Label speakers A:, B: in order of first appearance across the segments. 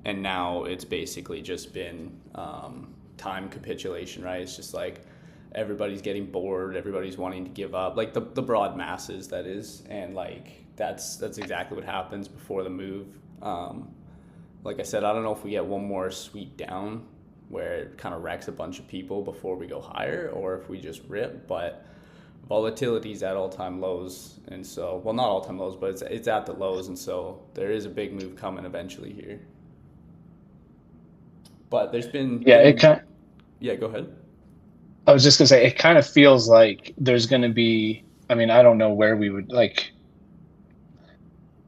A: And now it's basically just been time capitulation, right? It's just like everybody's getting bored, everybody's wanting to give up, like the broad masses, that is. And like that's exactly what happens before the move. Like I said, I don't know if we get one more sweep down where it kind of wrecks a bunch of people before we go higher, or if we just rip. But volatility is at all-time lows, and so, well, not all-time lows, but it's at the lows, and so there is a big move coming eventually here. But there's
B: Yeah, it
A: been
B: kind
A: yeah, go ahead.
B: I was just gonna say it kind of feels like there's gonna be, I mean, I don't know where we would like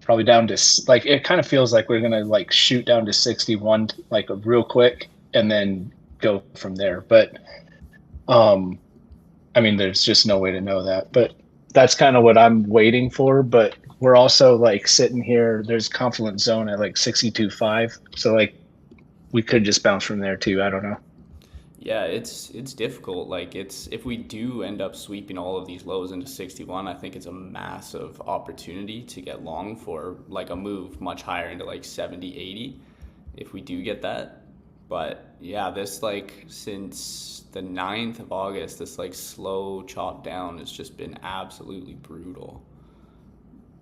B: probably down to like it kind of feels like we're gonna like shoot down to 61 like real quick and then go from there. But um I mean, there's just no way to know that. But that's kind of what I'm waiting for. But we're also like sitting here, there's confluence zone at like 62.5. So like we could just bounce from there too. I don't know.
A: Yeah, it's difficult. Like, it's, if we do end up sweeping all of these lows into 61, I think it's a massive opportunity to get long for like a move much higher into like 70, 80 if we do get that. But yeah, this, like, since the 9th of August, this like slow chop down has just been absolutely brutal.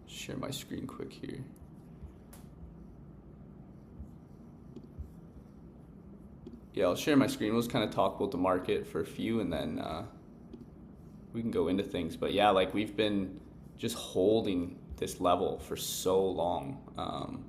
A: Share my screen quick here. Yeah, I'll share my screen. We'll just kind of talk about the market for a few, and then we can go into things. But yeah, like, we've been just holding this level for so long.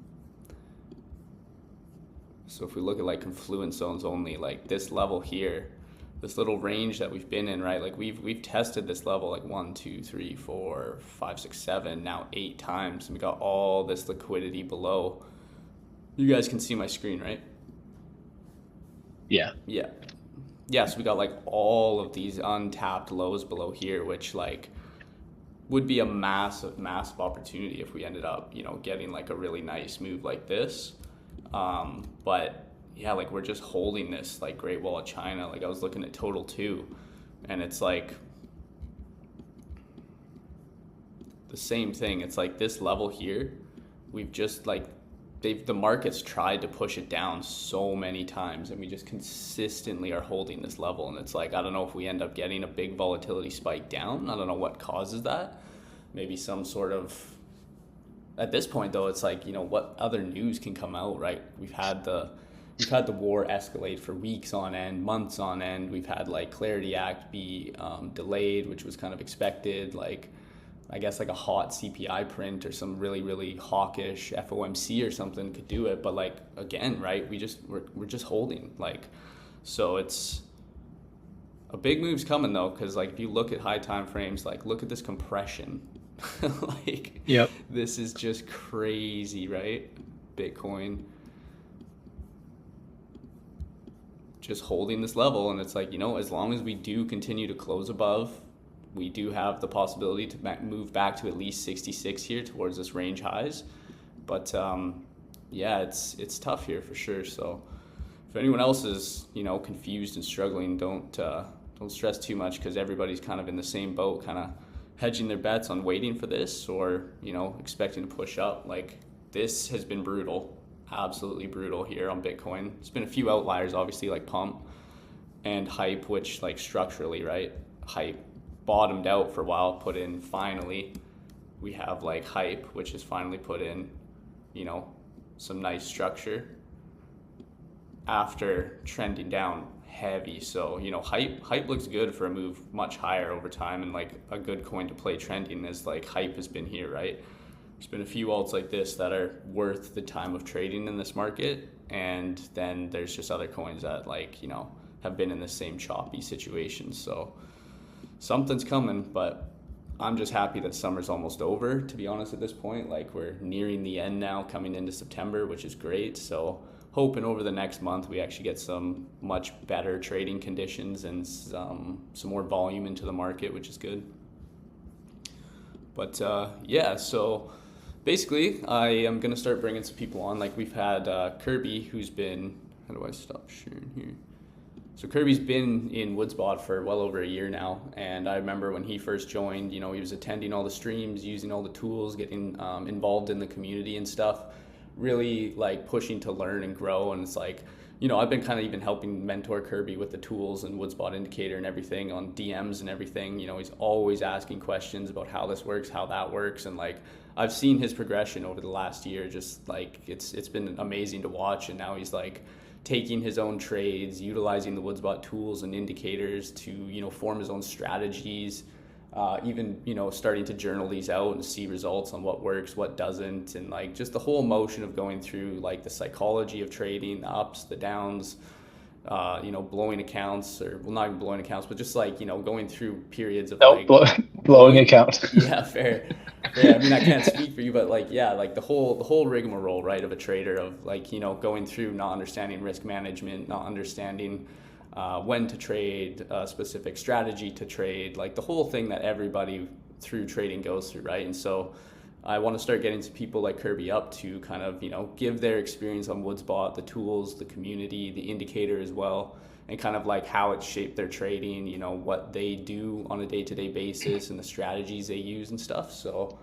A: So if we look at like confluence zones only, like this level here, this little range that we've been in, right? Like, we've tested this level like one, two, three, four, five, six, seven, now 8 times, and we got all this liquidity below. You guys can see my screen, right?
B: Yeah.
A: Yeah. Yeah, so we got like all of these untapped lows below here, which like would be a massive, massive opportunity if we ended up, getting like a really nice move like this. But yeah, like, we're just holding this like Great Wall of China. Like, I was looking at total two, and it's like the same thing. It's like this level here, we've just like, the market's tried to push it down so many times, and we just consistently are holding this level. And it's like, I don't know if we end up getting a big volatility spike down. I don't know what causes that. Maybe some sort of, at this point though, it's like, what other news can come out, right? We've had the war escalate for weeks on end, months on end. We've had like Clarity Act be delayed, which was kind of expected. Like, I guess like a hot CPI print or some really, really hawkish FOMC or something could do it. But like, again, right, we're just holding. Like, so it's a big move's coming though, because like, if you look at high time frames, like, look at this compression. Like,
B: Yep.
A: this is just crazy, right? Bitcoin just holding this level, and it's like, as long as we do continue to close above, we do have the possibility to move back to at least 66 here towards this range highs. But yeah, it's tough here for sure. So if anyone else is, confused and struggling, don't stress too much, because everybody's kind of in the same boat, kind of hedging their bets on waiting for this, or expecting to push up. Like, this has been brutal, absolutely brutal here on Bitcoin. It's been a few outliers, obviously, like Pump and Hype, which, like, structurally, right, Hype bottomed out for a while, put in, finally we have like Hype, which has finally put in, some nice structure after trending down heavy. So, Hype looks good for a move much higher over time, and like a good coin to play trending is like Hype has been here, right? There's been a few alts like this that are worth the time of trading in this market, and then there's just other coins that, like, have been in the same choppy situation. So something's coming, but I'm just happy that summer's almost over, to be honest, at this point. Like, we're nearing the end now, coming into September, which is great. So hoping over the next month we actually get some much better trading conditions and some more volume into the market, which is good. But yeah, so basically I am going to start bringing some people on. Like, we've had Kirby, who's been, how do I stop sharing here? So Kirby's been in Woodsbot for well over a year now, and I remember when he first joined, he was attending all the streams, using all the tools, getting involved in the community and stuff. really like pushing to learn and grow. And it's like, you know, I've been kind of even helping mentor Kirby with the tools and Woodsbot indicator and everything on DMs and everything. You know, he's always asking questions about how this works, how that works. And like, I've seen his progression over the last year. Just like, it's been amazing to watch. And now he's like taking his own trades, utilizing the Woodsbot tools and indicators to, you know, form his own strategies. Even, you know, starting to journal these out and see results on what works, what doesn't, and like just the whole motion of going through like the psychology of trading, the ups, the downs, you know, blowing accounts, or well, not even blowing accounts, but just like, you know, going through periods of
B: blowing account.
A: Yeah, fair. I mean, I can't speak for you, but like, yeah, like the whole rigmarole, right, of a trader, of like, you know, going through not understanding risk management, not understanding when to trade, a specific strategy to trade, like the whole thing that everybody through trading goes through, right? And so I want to start getting to people like Kirby up to kind of, you know, give their experience on Woodsbot, the tools, the community, the indicator as well, and kind of like how it shaped their trading, you know, what they do on a day-to-day basis and the strategies they use and stuff. So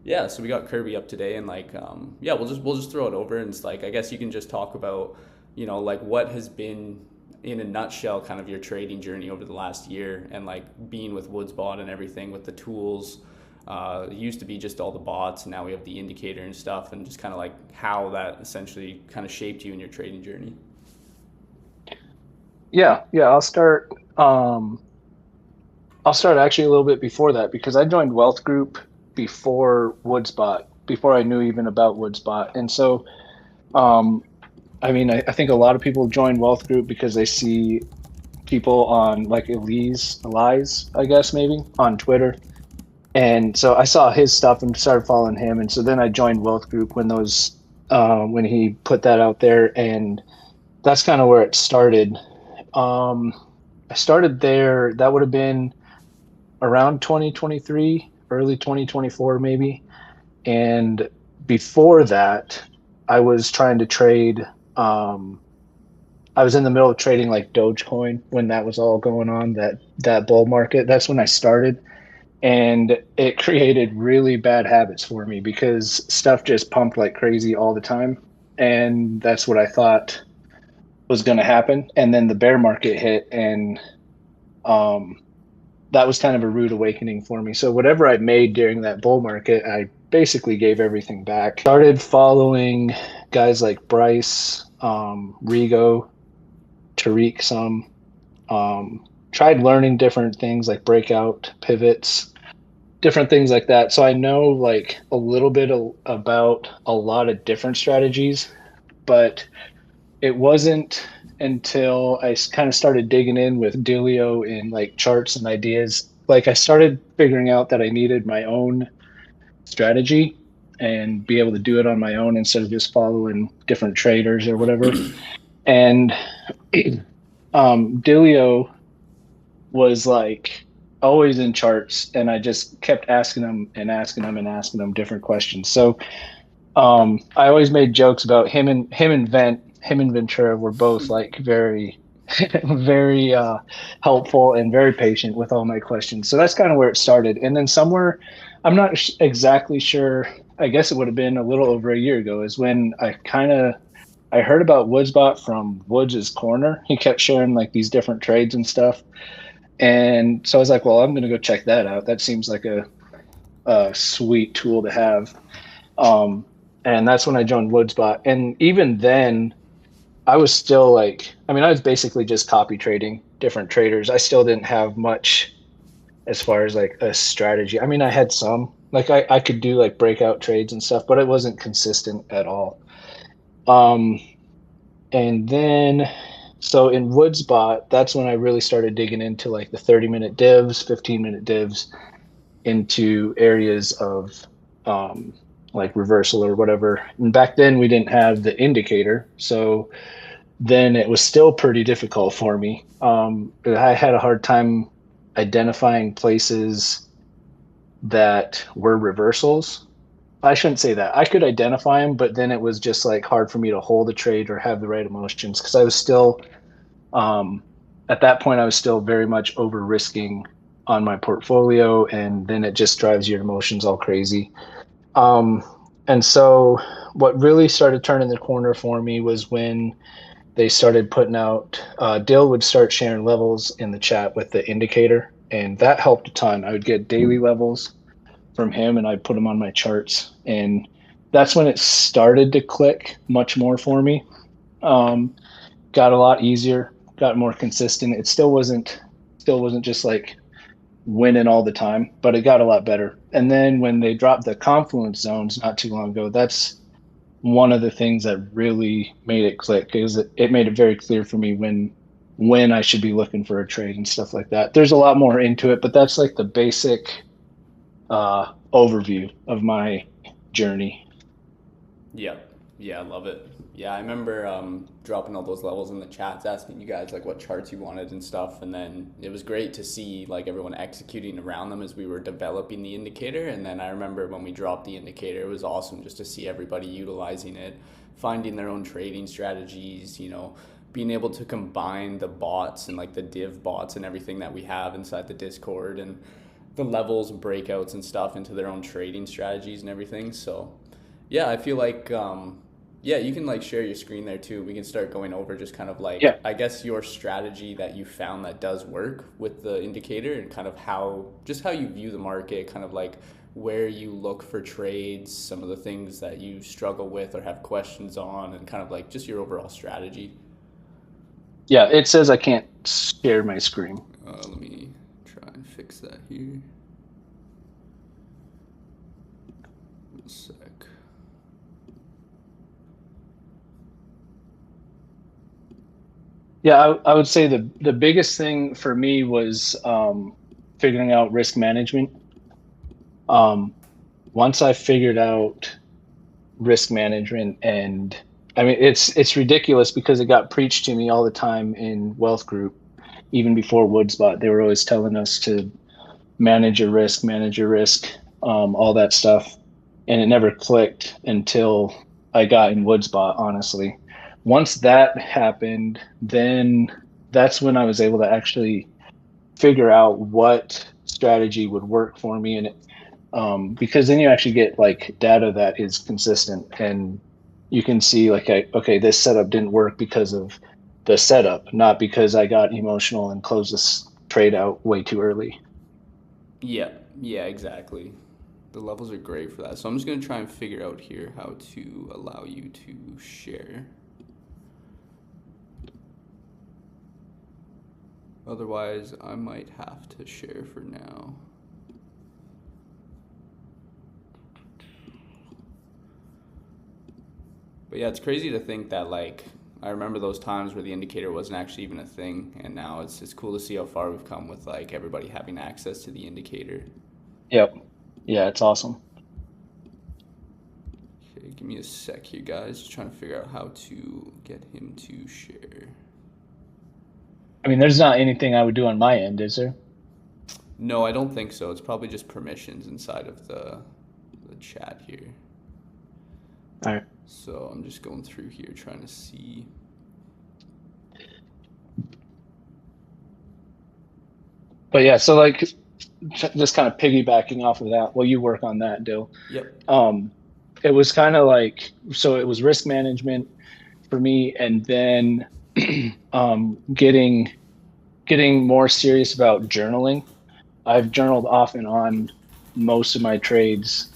A: yeah, so we got Kirby up today, and like, yeah, we'll just throw it over, and it's like, I guess you can just talk about, you know, like what has been in a nutshell kind of your trading journey over the last year, and like being with Woodsbot and everything with the tools. It used to be just all the bots, and now we have the indicator and stuff, and just kind of like how that essentially kind of shaped you in your trading journey.
B: Yeah, I'll start actually a little bit before that, because I joined Wealth Group before Woodsbot, before I knew even about Woodsbot. And so I mean, I think a lot of people join Wealth Group because they see people on like Elias, I guess, maybe on Twitter. And so I saw his stuff and started following him. And so then I joined Wealth Group when when he put that out there. And that's kind of where it started. I started there, that would have been around 2023, early 2024, maybe. And before that, I was trying to trade. I was in the middle of trading like Dogecoin when that was all going on, that bull market. That's when I started, and it created really bad habits for me because stuff just pumped like crazy all the time, and that's what I thought was going to happen. And then the bear market hit, and that was kind of a rude awakening for me. So whatever I made during that bull market, I basically gave everything back. Started following guys like Bryce, Rigo, Tariq some. Tried learning different things like breakout, pivots, different things like that. So I know like a little bit about a lot of different strategies, but it wasn't until I kind of started digging in with Dillio in like charts and ideas. Like I started figuring out that I needed my own strategy and be able to do it on my own instead of just following different traders or whatever. And Dillio was like always in charts, and I just kept asking him different questions. So I always made jokes about him and Ventura were both like very very helpful and very patient with all my questions. So that's kind of where it started. And then somewhere, I'm not exactly sure, I guess it would have been a little over a year ago, is when I heard about Woodsbot from Woods' Corner. He kept sharing like these different trades and stuff. And so I was like, well, I'm going to go check that out. That seems like a sweet tool to have. And that's when I joined Woodsbot. And even then, I was still like, I mean, I was basically just copy trading different traders. I still didn't have much as far as like a strategy. I mean, I had some, like I could do like breakout trades and stuff, but it wasn't consistent at all. And then, so in Woodsbot, that's when I really started digging into like the 30-minute divs, 15-minute divs, into areas of like reversal or whatever. And back then we didn't have the indicator, so then it was still pretty difficult for me. I had a hard time identifying places that were reversals. I shouldn't say that. I could identify them, but then it was just like hard for me to hold a trade or have the right emotions, because I was still, at that point, I was still very much over risking on my portfolio, and then it just drives your emotions all crazy. And so what really started turning the corner for me was when they started putting out, Dill would start sharing levels in the chat with the indicator, and that helped a ton. I would get daily levels from him and I'd put them on my charts, and that's when it started to click much more for me. Got a lot easier, got more consistent. It still wasn't just like winning all the time, but it got a lot better. And then when they dropped the confluence zones not too long ago, that's one of the things that really made it click, because it made it very clear for me when I should be looking for a trade and stuff like that. There's a lot more into it, but that's like the basic overview of my journey.
A: Yeah, I love it. Yeah, I remember dropping all those levels in the chats, asking you guys like what charts you wanted and stuff, and then it was great to see like everyone executing around them as we were developing the indicator. And then I remember when we dropped the indicator, it was awesome just to see everybody utilizing it, finding their own trading strategies, you know, being able to combine the bots and like the div bots and everything that we have inside the Discord and the levels and breakouts and stuff into their own trading strategies and everything. So yeah, I feel like yeah, you can like share your screen there too. We can start going over just kind of like, I guess your strategy that you found that does work with the indicator, and kind of how you view the market, kind of like where you look for trades, some of the things that you struggle with or have questions on, and kind of like just your overall strategy.
B: Yeah, it says I can't share my screen.
A: Let me try and fix that here. One sec.
B: Yeah, I would say the biggest thing for me was figuring out risk management. Once I figured out risk management, and I mean, it's ridiculous because it got preached to me all the time in Wealth Group, even before Woodsbot. They were always telling us to manage your risk, all that stuff. And it never clicked until I got in Woodsbot, honestly. Once that happened, then that's when I was able to actually figure out what strategy would work for me. And because then you actually get like data that is consistent, and you can see like, okay, this setup didn't work because of the setup, not because I got emotional and closed this trade out way too early.
A: Yeah, exactly. The levels are great for that. So I'm just going to try and figure out here how to allow you to share. Otherwise, I might have to share for now. But yeah, it's crazy to think that like, I remember those times where the indicator wasn't actually even a thing, and now it's cool to see how far we've come with like everybody having access to the indicator.
B: Yep. Yeah, it's awesome.
A: Okay, give me a sec here, guys. Just trying to figure out how to get him to share.
B: I mean, there's not anything I would do on my end, is there?
A: No, I don't think so. It's probably just permissions inside of the chat here.
B: All right.
A: So I'm just going through here trying to see.
B: But yeah, so like just kind of piggybacking off of that, well, you work on that, Dill.
A: Yep.
B: It was kind of like, so it was risk management for me, and then getting more serious about journaling. I've journaled off and on most of my trades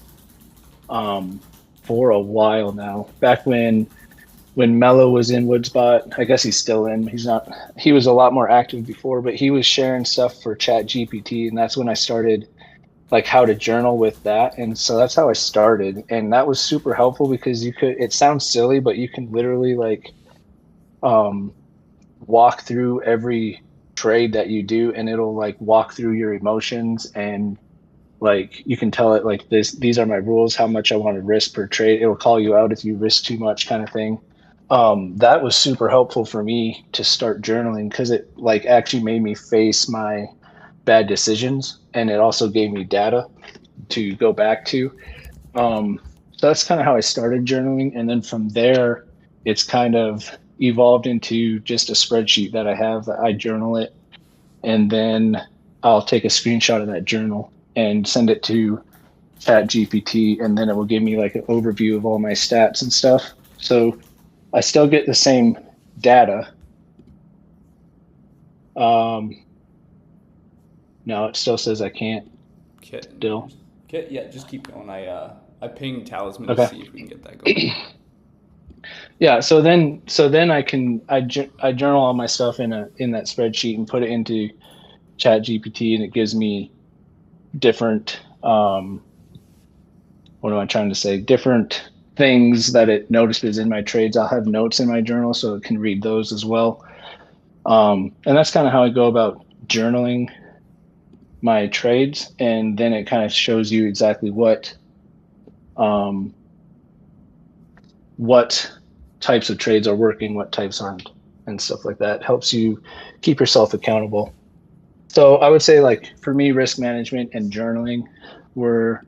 B: for a while now. Back when Mello was in Woodsbot, I guess he's still in. He was a lot more active before, but he was sharing stuff for Chat GPT, and that's when I started like how to journal with that. And so that's how I started, and that was super helpful because it sounds silly, but you can literally like walk through every trade that you do, and it'll like walk through your emotions, and like you can tell it like these are my rules, how much I want to risk per trade. It'll call you out if you risk too much, kind of thing. That was super helpful for me to start journaling, because it like actually made me face my bad decisions, and it also gave me data to go back to. So that's kind of how I started journaling, and then from there it's kind of evolved into just a spreadsheet that I have that I journal it, and then I'll take a screenshot of that journal and send it to Chat GPT, and then it will give me like an overview of all my stats and stuff. So I still get the same data. No, it still says I can't.
A: Okay.
B: Still.
A: Okay, yeah, just keep going. I pinged Talisman to
B: Okay.
A: see if we can get that going.
B: Yeah. So then I journal all my stuff in that spreadsheet and put it into Chat GPT, and it gives me different what am I trying to say? Different things that it notices in my trades. I'll have notes in my journal so it can read those as well. And that's kind of how I go about journaling my trades. And then it kind of shows you exactly what types of trades are working, what types aren't, and stuff like that. Helps you keep yourself accountable. So I would say, like, for me, risk management and journaling were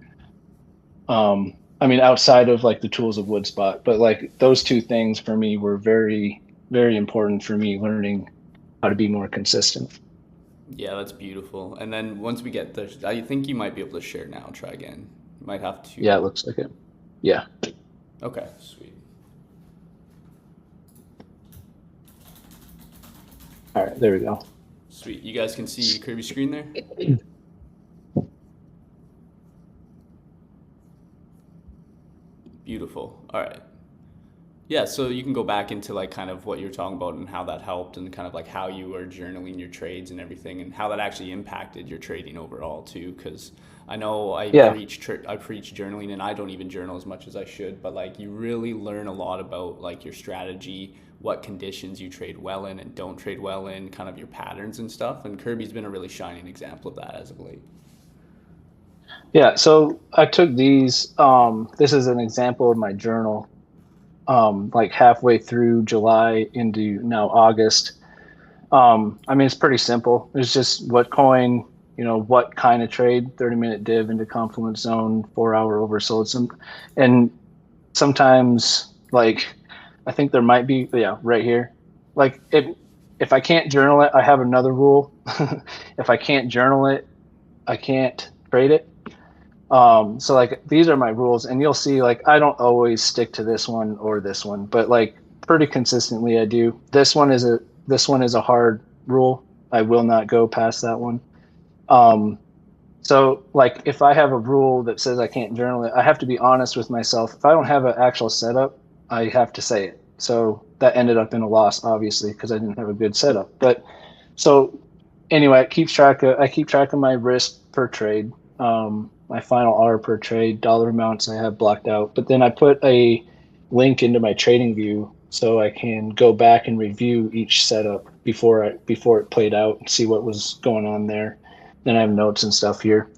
B: I mean, outside of like the tools of Woodsbot, but like those two things for me were very, very important for me learning how to be more consistent.
A: Yeah, that's beautiful. And then once we get there, I think you might be able to share now. Try again. You might have
B: Yeah, it
A: to.
B: looks like it. Yeah.
A: Okay, sweet.
B: All right, there we go.
A: Sweet. You guys can see Kirby's screen there? Beautiful. All right. Yeah, so you can go back into like kind of what you're talking about and how that helped and kind of like how you were journaling your trades and everything and how that actually impacted your trading overall too. Because I know
B: Yeah.
A: I preach journaling and I don't even journal as much as I should, but like you really learn a lot about like your strategy, what conditions you trade well in and don't trade well in, kind of your patterns and stuff. And Kirby's been a really shining example of that as of late.
B: Yeah. So I took these. This is an example of my journal. Like halfway through July into now August. I mean, it's pretty simple. It's just what coin, what kind of trade, 30-minute div into confluence zone, 4-hour oversold. And sometimes, like, I think there might be, yeah, right here. Like, if I can't journal it, I have another rule. If I can't journal it, I can't trade it. So like these are my rules, and you'll see like I don't always stick to this one or this one, but like pretty consistently I do. This one is a hard rule. I will not go past that one. Um, so like if I have a rule that says I can't journal it, I have to be honest with myself. If I don't have an actual setup, I have to say it. So that ended up in a loss, obviously, because I didn't have a good setup. But so anyway, I keep track of my risk per trade, my final R per trade, dollar amounts I have blocked out. But then I put a link into my trading view so I can go back and review each setup before it played out and see what was going on there. Then I have notes and stuff here.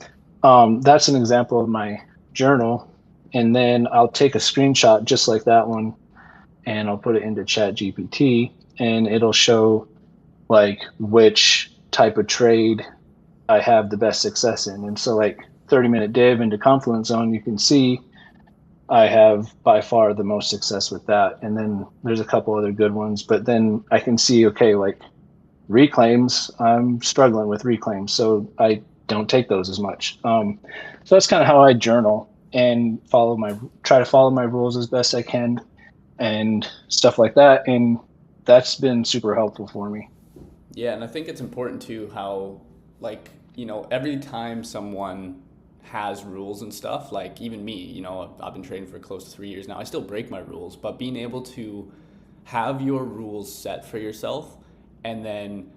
B: That's an example of my journal. And then I'll take a screenshot just like that one and I'll put it into Chat GPT and it'll show like which type of trade I have the best success in. And so like 30-minute div into confluence zone, you can see I have by far the most success with that. And then there's a couple other good ones, but then I can see, okay, like reclaims, I'm struggling with reclaims. So I don't take those as much. So that's kind of how I journal and try to follow my rules as best I can and stuff like that. And that's been super helpful for me.
A: Yeah, and I think it's important too how, like, every time someone has rules and stuff, like even me, I've been trading for close to 3 years now. I still break my rules, but being able to have your rules set for yourself and then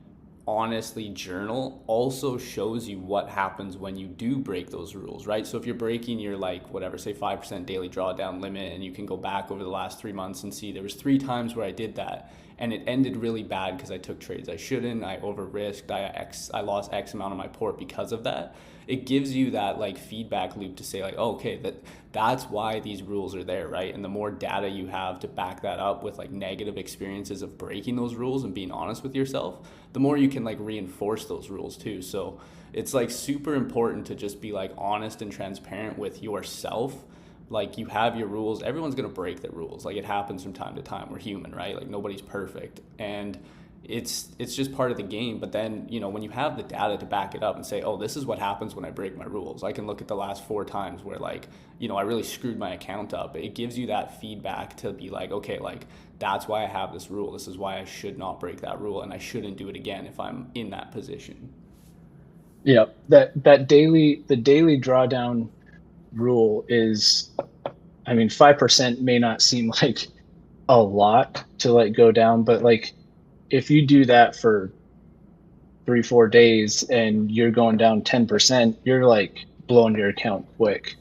A: honestly journal also shows you what happens when you do break those rules, right? So if you're breaking your like whatever, say 5% daily drawdown limit, and you can go back over the last 3 months and see there was 3 times where I did that and it ended really bad because I took trades I shouldn't, I over risked, I lost X amount of my port because of that. It gives you that like feedback loop to say like, oh, okay, that's why these rules are there, right? And the more data you have to back that up with like negative experiences of breaking those rules and being honest with yourself, the more you can like reinforce those rules too. So it's like super important to just be like honest and transparent with yourself. Like you have your rules, everyone's going to break their rules. Like it happens from time to time. We're human, right? Like nobody's perfect. And it's just part of the game. But then, you know, when you have the data to back it up and say, oh, this is what happens when I break my rules. I can look at the last 4 times where, like, you know, I really screwed my account up. It gives you that feedback to be like, okay, like, that's why I have this rule. This is why I should not break that rule, and I shouldn't do it again if I'm in that position.
B: Yeah, the daily drawdown rule is, I mean, 5% may not seem like a lot to like go down, but like if you do that for 3-4 days and you're going down 10%, you're like blowing your account quick.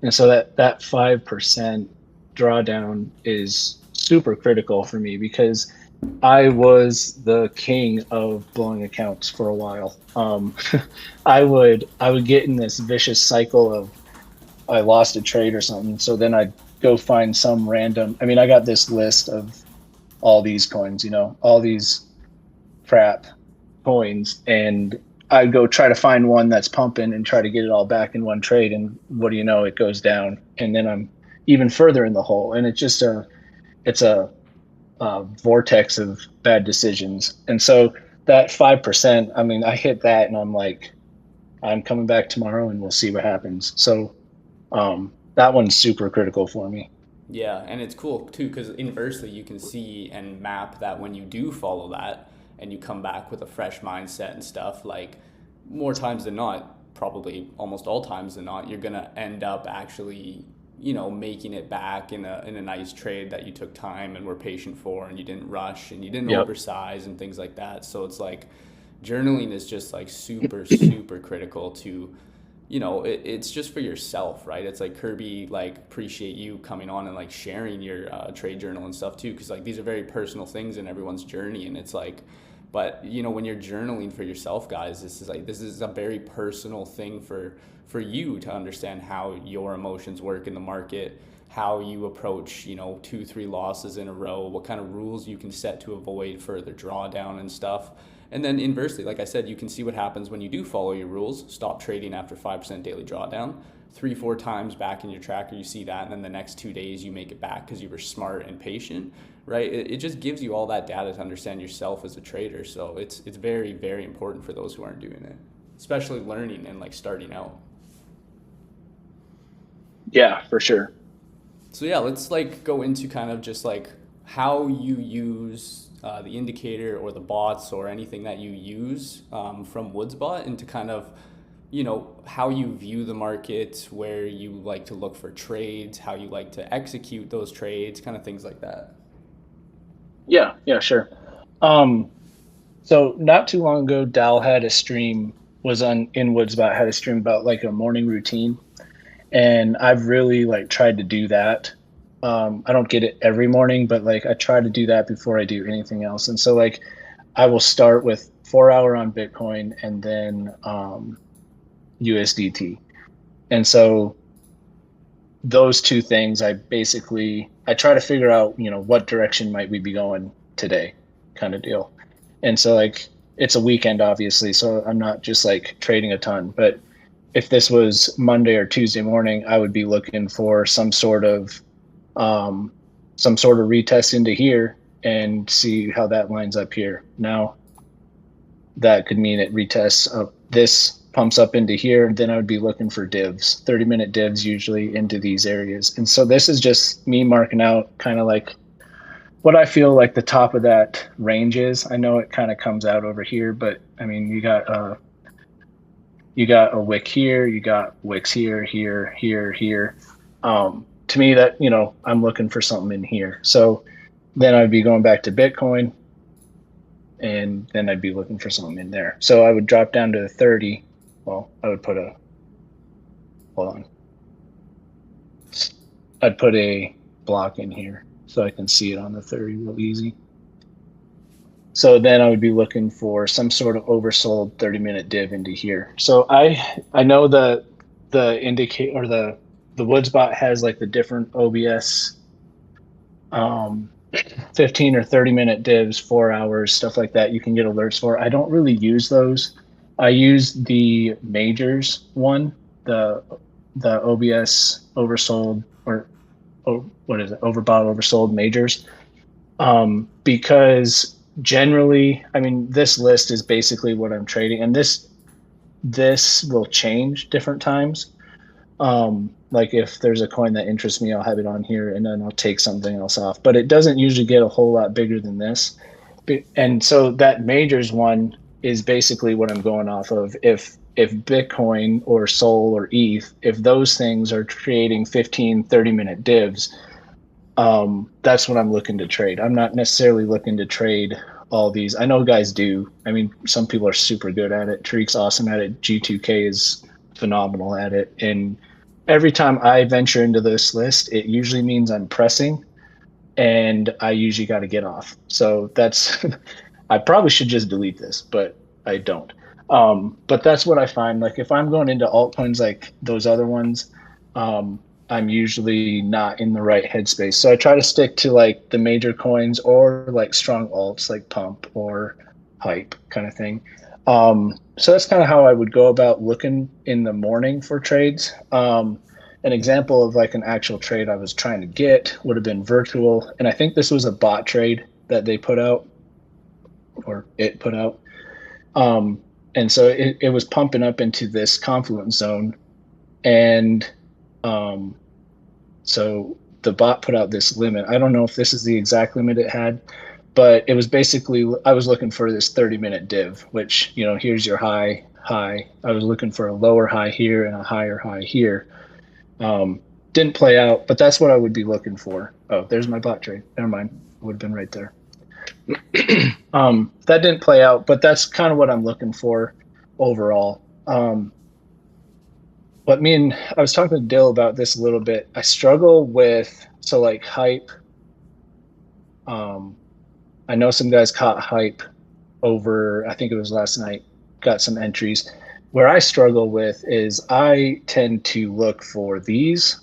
B: And so that 5% drawdown is super critical for me, because I was the king of blowing accounts for a while. I would get in this vicious cycle of, I lost a trade or something, so then I'd go find some random. I mean, I got this list of all these coins, you know, all these crap coins, and I'd go try to find one that's pumping and try to get it all back in one trade, and what do you know, it goes down, and then I'm even further in the hole, and it's just it's a vortex of bad decisions. And so that 5%, I mean, I hit that and I'm like, I'm coming back tomorrow and we'll see what happens. So that one's super critical for me.
A: Yeah, and it's cool too because inversely you can see and map that when you do follow that and you come back with a fresh mindset and stuff, like more times than not, probably almost all times than not, you're gonna end up actually, you know, making it back in a nice trade that you took time and were patient for, and you didn't rush and you didn't
B: Yep.
A: oversize and things like that. So it's like journaling is just like super critical to, you know, it's just for yourself, right? It's like, Kirby, like, appreciate you coming on and like sharing your trade journal and stuff too, because like these are very personal things in everyone's journey, and it's like, but you know, when you're journaling for yourself, guys, this is a very personal thing for you to understand how your emotions work in the market, how you approach, you know, 2-3 losses in a row, what kind of rules you can set to avoid further drawdown and stuff. And then inversely, like I said, you can see what happens when you do follow your rules, stop trading after 5% daily drawdown. 3-4 times back in your tracker, you see that, and then the next 2 days you make it back because you were smart and patient, right? It just gives you all that data to understand yourself as a trader. So it's very important for those who aren't doing it, especially learning and like starting out.
B: Yeah, for sure.
A: So yeah, let's like go into kind of just like how you use the indicator or the bots or anything that you use from Woodsbot, into kind of, you know, how you view the market, where you like to look for trades, how you like to execute those trades, kind of things like that.
B: Yeah, sure. So not too long ago, Dal had a stream, was on in Woodsbot, had a stream about like a morning routine, and I've really like tried to do that. I don't get it every morning, but like I try to do that before I do anything else. And so like I will start with 4 hour on Bitcoin and then USDT. And so those two things, I try to figure out, you know, what direction might we be going today, kind of deal. And so like it's a weekend, obviously, so I'm not just like trading a ton, but if this was Monday or Tuesday morning, I would be looking for some sort of retest into here and see how that lines up here. Now that could mean it retests up, this pumps up into here, and then I would be looking for divs, 30-minute divs usually into these areas. And so this is just me marking out kind of like what I feel like the top of that range is. I know it kind of comes out over here, but I mean, you got a wick here, you got wicks here. To me, that, you know, I'm looking for something in here. So then I'd be going back to Bitcoin, and then I'd be looking for something in there. So I would drop down to 30. Well, I would put hold on. I'd put a block in here so I can see it on the 30 real easy. So then I would be looking for some sort of oversold 30-minute div into here. So I know the indicate, or the Woodsbot has like the different OBS 15 or 30-minute divs, 4 hours, stuff like that you can get alerts for. I don't really use those. I use the majors one, the OBS oversold, or what is it, overbought, oversold majors, because generally, I mean, this list is basically what I'm trading, and this will change different times. Like if there's a coin that interests me, I'll have it on here and then I'll take something else off. But it doesn't usually get a whole lot bigger than this. And so that majors one is basically what I'm going off of. If Bitcoin or Sol or ETH, if those things are creating 15, 30-minute divs, that's what I'm looking to trade. I'm not necessarily looking to trade all these. I know guys do. I mean, some people are super good at it. Tariq's awesome at it. G2K is phenomenal at it. And every time I venture into this list, it usually means I'm pressing and I usually got to get off. So that's, I probably should just delete this, but I don't. But that's what I find. Like if I'm going into altcoins like those other ones, I'm usually not in the right headspace. So I try to stick to like the major coins or like strong alts like pump or hype kind of thing. So that's kind of how I would go about looking in the morning for trades. An example of like an actual trade I was trying to get would have been virtual. And I think this was a bot trade that they put out or it put out. And so it was pumping up into this confluence zone. And so the bot put out this limit. I don't know if this is the exact limit it had, but it was basically, I was looking for this 30-minute div, which, you know, here's your high. I was looking for a lower high here and a higher high here. Didn't play out, but that's what I would be looking for. Oh, there's my bot trade. Never mind. Would have been right there. That didn't play out, but that's kind of what I'm looking for overall. But I was talking to Dill about this a little bit. I struggle with, so like hype. I know some guys caught hype over, I think it was last night, got some entries. Where I struggle with is I tend to look for these,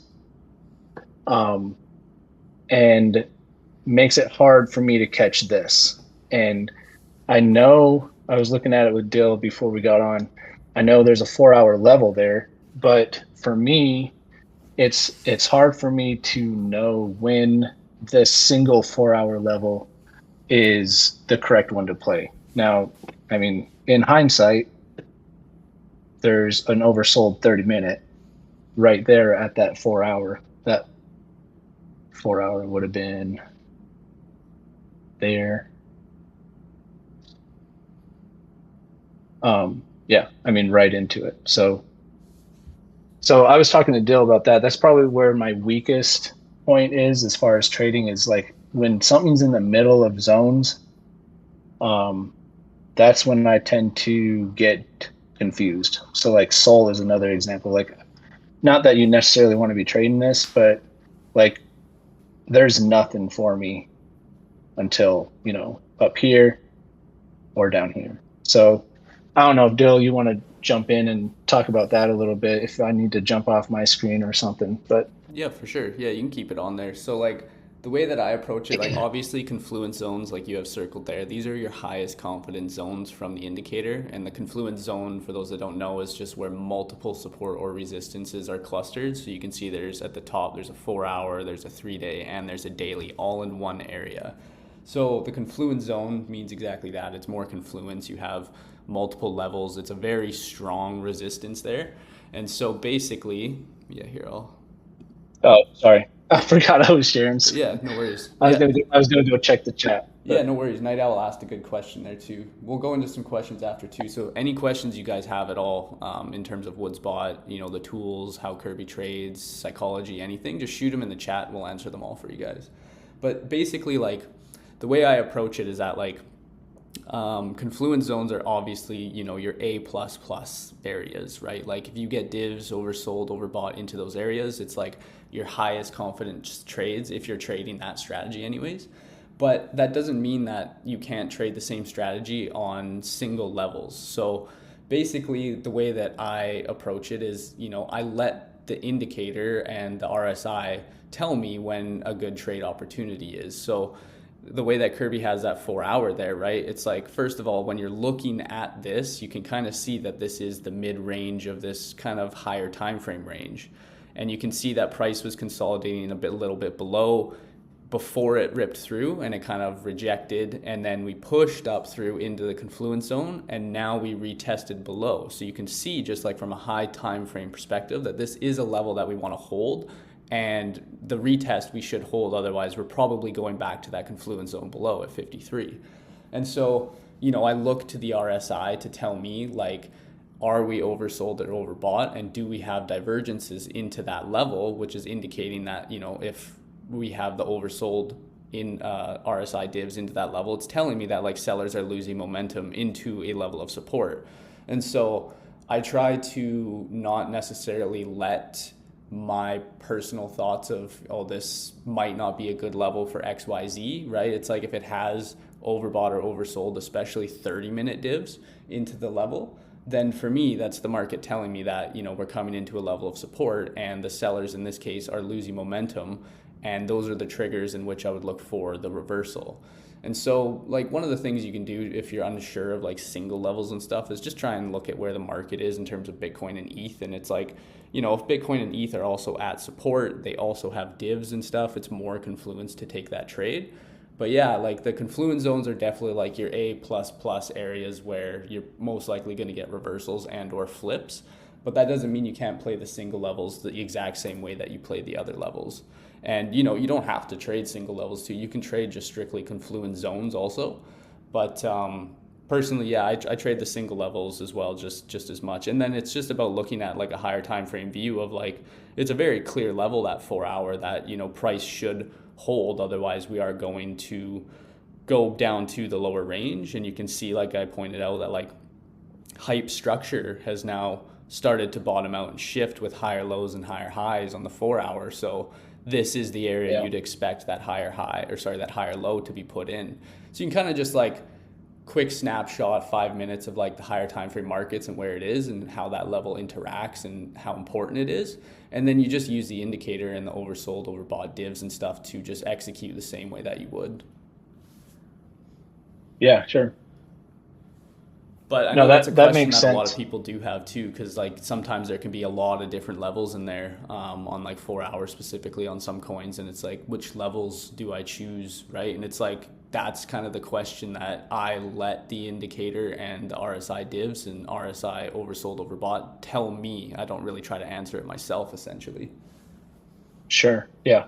B: and makes it hard for me to catch this. And I know I was looking at it with Dill before we got on. I know there's a 4-hour level there, but for me, it's hard for me to know when this single 4-hour level is the correct one to play. Now, I mean, in hindsight, there's an oversold 30-minute right there at that 4-hour. That 4-hour would have been there. Yeah, I mean, right into it. So I was talking to Dill about that. That's probably where my weakest point is as far as trading is like when something's in the middle of zones, that's when I tend to get confused. So like Sol is another example. Like, not that you necessarily want to be trading this, but like there's nothing for me until, you know, up here or down here. So I don't know if Dill, you want to jump in and talk about that a little bit if I need to jump off my screen or something. But
A: yeah, for sure. Yeah, you can keep it on there. So like the way that I approach it, like obviously confluence zones like you have circled there, these are your highest confidence zones from the indicator. And the confluence zone, for those that don't know, is just where multiple support or resistances are clustered. So you can see there's at the top, there's a 4-hour, there's a 3-day, and there's a daily all in one area. So the confluence zone means exactly that. It's more confluence. You have multiple levels. It's a very strong resistance there. And so basically, yeah, here I'll.
B: Oh, sorry. I forgot I was sharing.
A: Yeah, no worries.
B: I was gonna go check the chat.
A: But. Yeah, no worries. Night Owl asked a good question there too. We'll go into some questions after too. So any questions you guys have at all in terms of Woodsbot, you know, the tools, how Kirby trades, psychology, anything, just shoot them in the chat. We'll answer them all for you guys. But basically, like, the way I approach it is that like confluence zones are obviously, you know, your A++ areas, right? Like if you get divs oversold, overbought into those areas, it's like your highest confidence trades if you're trading that strategy anyways. But that doesn't mean that you can't trade the same strategy on single levels. So basically the way that I approach it is, you know, I let the indicator and the RSI tell me when a good trade opportunity is. So the way that Kirby has that 4-hour there, right? It's like, first of all, when you're looking at this, you can kind of see that this is the mid-range of this kind of higher time frame range. And you can see that price was consolidating a little bit below. before it ripped through and it kind of rejected, and then we pushed up through into the confluence zone, and now we retested below. So you can see, just like from a high time frame perspective, that this is a level that we want to hold, and the retest we should hold, otherwise we're probably going back to that confluence zone below at 53. And so, you know, I look to the RSI to tell me, like, are we oversold or overbought, and do we have divergences into that level, which is indicating that, you know, if we have the oversold in RSI divs into that level, it's telling me that like sellers are losing momentum into a level of support. And so I try to not necessarily let my personal thoughts of, oh, this might not be a good level for XYZ, right? It's like if it has overbought or oversold, especially 30-minute divs into the level, then for me, that's the market telling me that, you know, we're coming into a level of support, and the sellers in this case are losing momentum. And those are the triggers in which I would look for the reversal. And so, like, one of the things you can do if you're unsure of like single levels and stuff is just try and look at where the market is in terms of Bitcoin and ETH. And it's like, you know, if Bitcoin and ETH are also at support, they also have divs and stuff, it's more confluence to take that trade. But yeah, like the confluence zones are definitely like your A++ areas where you're most likely going to get reversals and or flips. But that doesn't mean you can't play the single levels the exact same way that you play the other levels. And, you know, you don't have to trade single levels too. You can trade just strictly confluence zones also. But personally, yeah, I trade the single levels as well, just as much. And then it's just about looking at like a higher time frame view of like, it's a very clear level, that 4 hour, that, you know, price should hold. Otherwise, we are going to go down to the lower range. And you can see, like I pointed out, that like hype structure has now started to bottom out and shift with higher lows and higher highs on the 4 hour. So this is the area you'd expect that higher low to be put in. So you can kind of just like quick snapshot 5 minutes of like the higher time frame markets and where it is and how that level interacts and how important it is. And then you just use the indicator and the oversold, overbought divs and stuff to just execute the same way that you would.
B: Yeah, sure.
A: But I know that's a question that a lot of people do have too, because like sometimes there can be a lot of different levels in there on like 4 hours specifically on some coins, and it's like, which levels do I choose, right? And it's like, that's kind of the question that I let the indicator and the RSI divs and RSI oversold, overbought tell me. I don't really try to answer it myself, essentially.
B: Sure. Yeah.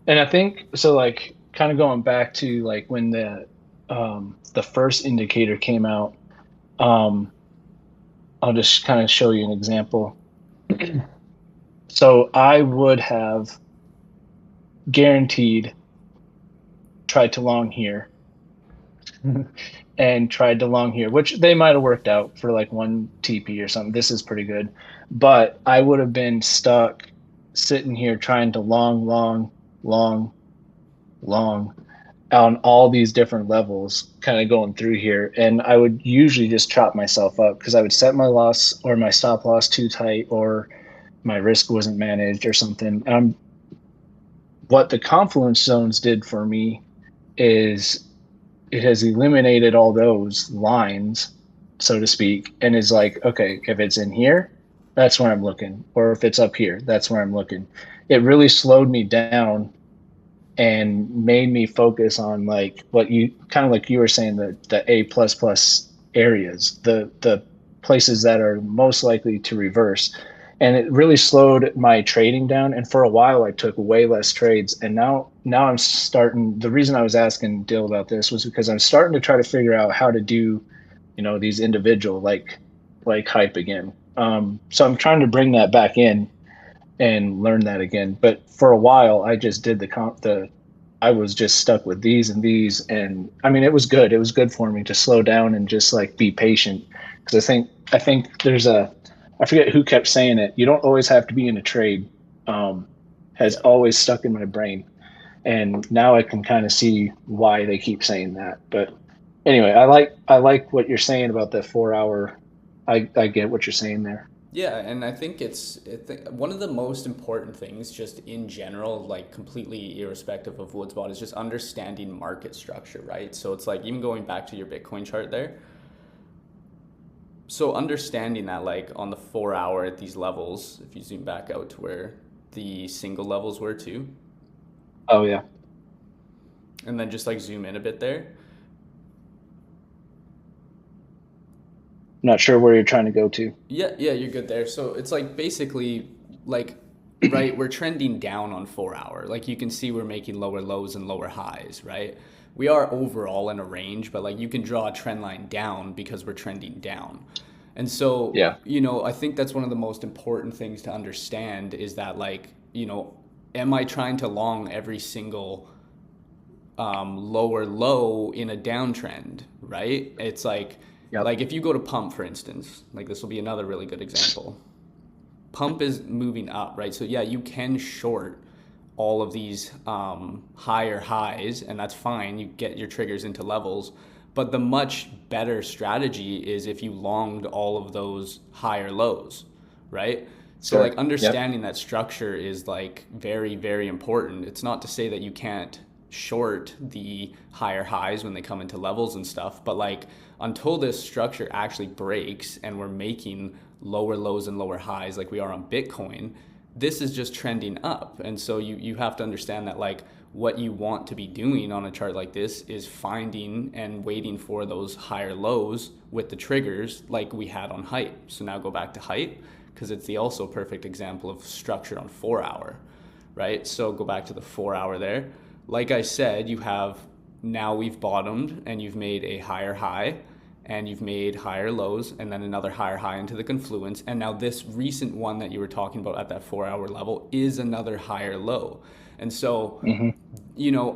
B: And I think so, like kind of going back to like when the first indicator came out, I'll just kind of show you an example. So I would have guaranteed tried to long here and tried to long here, which they might have worked out for like 1 TP or something. This is pretty good. But I would have been stuck sitting here trying to long on all these different levels, kind of going through here. And I would usually just chop myself up because I would set my loss or my stop loss too tight, or my risk wasn't managed or something. What the confluence zones did for me is it has eliminated all those lines, so to speak, and is like, okay, if it's in here, that's where I'm looking. Or if it's up here, that's where I'm looking. It really slowed me down and made me focus on like what you kind of like you were saying, the A++ areas, the places that are most likely to reverse. And it really slowed my trading down. And for a while, I took way less trades. And now I'm starting. The reason I was asking Dill about this was because I'm starting to try to figure out how to do, you know, these individual like hype again. So I'm trying to bring that back in and learn that again. But for a while, I just did I was just stuck with these and these. And I mean, it was good. It was good for me to slow down and just like be patient. Because I think there's I forget who kept saying it. You don't always have to be in a trade. Has always stuck in my brain. And now I can kind of see why they keep saying that. But anyway, I like what you're saying about the 4 hour. I get what you're saying there.
A: Yeah, and I think one of the most important things just in general, like completely irrespective of Woodsbot, is just understanding market structure, right? So it's like, even going back to your Bitcoin chart there. So understanding that like on the 4 hour at these levels, if you zoom back out to where the single levels were too.
B: Oh, yeah.
A: And then just like zoom in a bit there.
B: Not sure where you're trying to go to.
A: Yeah, you're good there. So it's like basically like right, we're trending down on 4 hour. Like you can see we're making lower lows and lower highs, right? We are overall in a range, but like you can draw a trend line down because we're trending down. And so,
B: Yeah.
A: I think that's one of the most important things to understand is that like, am I trying to long every single lower low in a downtrend, right? It's like,
B: Yep.
A: like if you go to pump, for instance, like this will be another really good example. Pump is moving up, right? So yeah, you can short all of these higher highs, and that's fine. You get your triggers into levels. But the much better strategy is if you longed all of those higher lows, right? So
B: Sure.
A: like understanding that structure is like very, very important. It's not to say that you can't short the higher highs when they come into levels and stuff, but like until this structure actually breaks and we're making lower lows and lower highs like we are on Bitcoin, this is just trending up. And so you have to understand that like what you want to be doing on a chart like this is finding and waiting for those higher lows with the triggers like we had on hype. So now go back to hype because it's the also perfect example of structure on 4 hour, right? So go back to the 4 hour there. Like I said, you have now we've bottomed and you've made a higher high and you've made higher lows and then another higher high into the confluence. And now this recent one that you were talking about at that 4 hour level is another higher low. And so,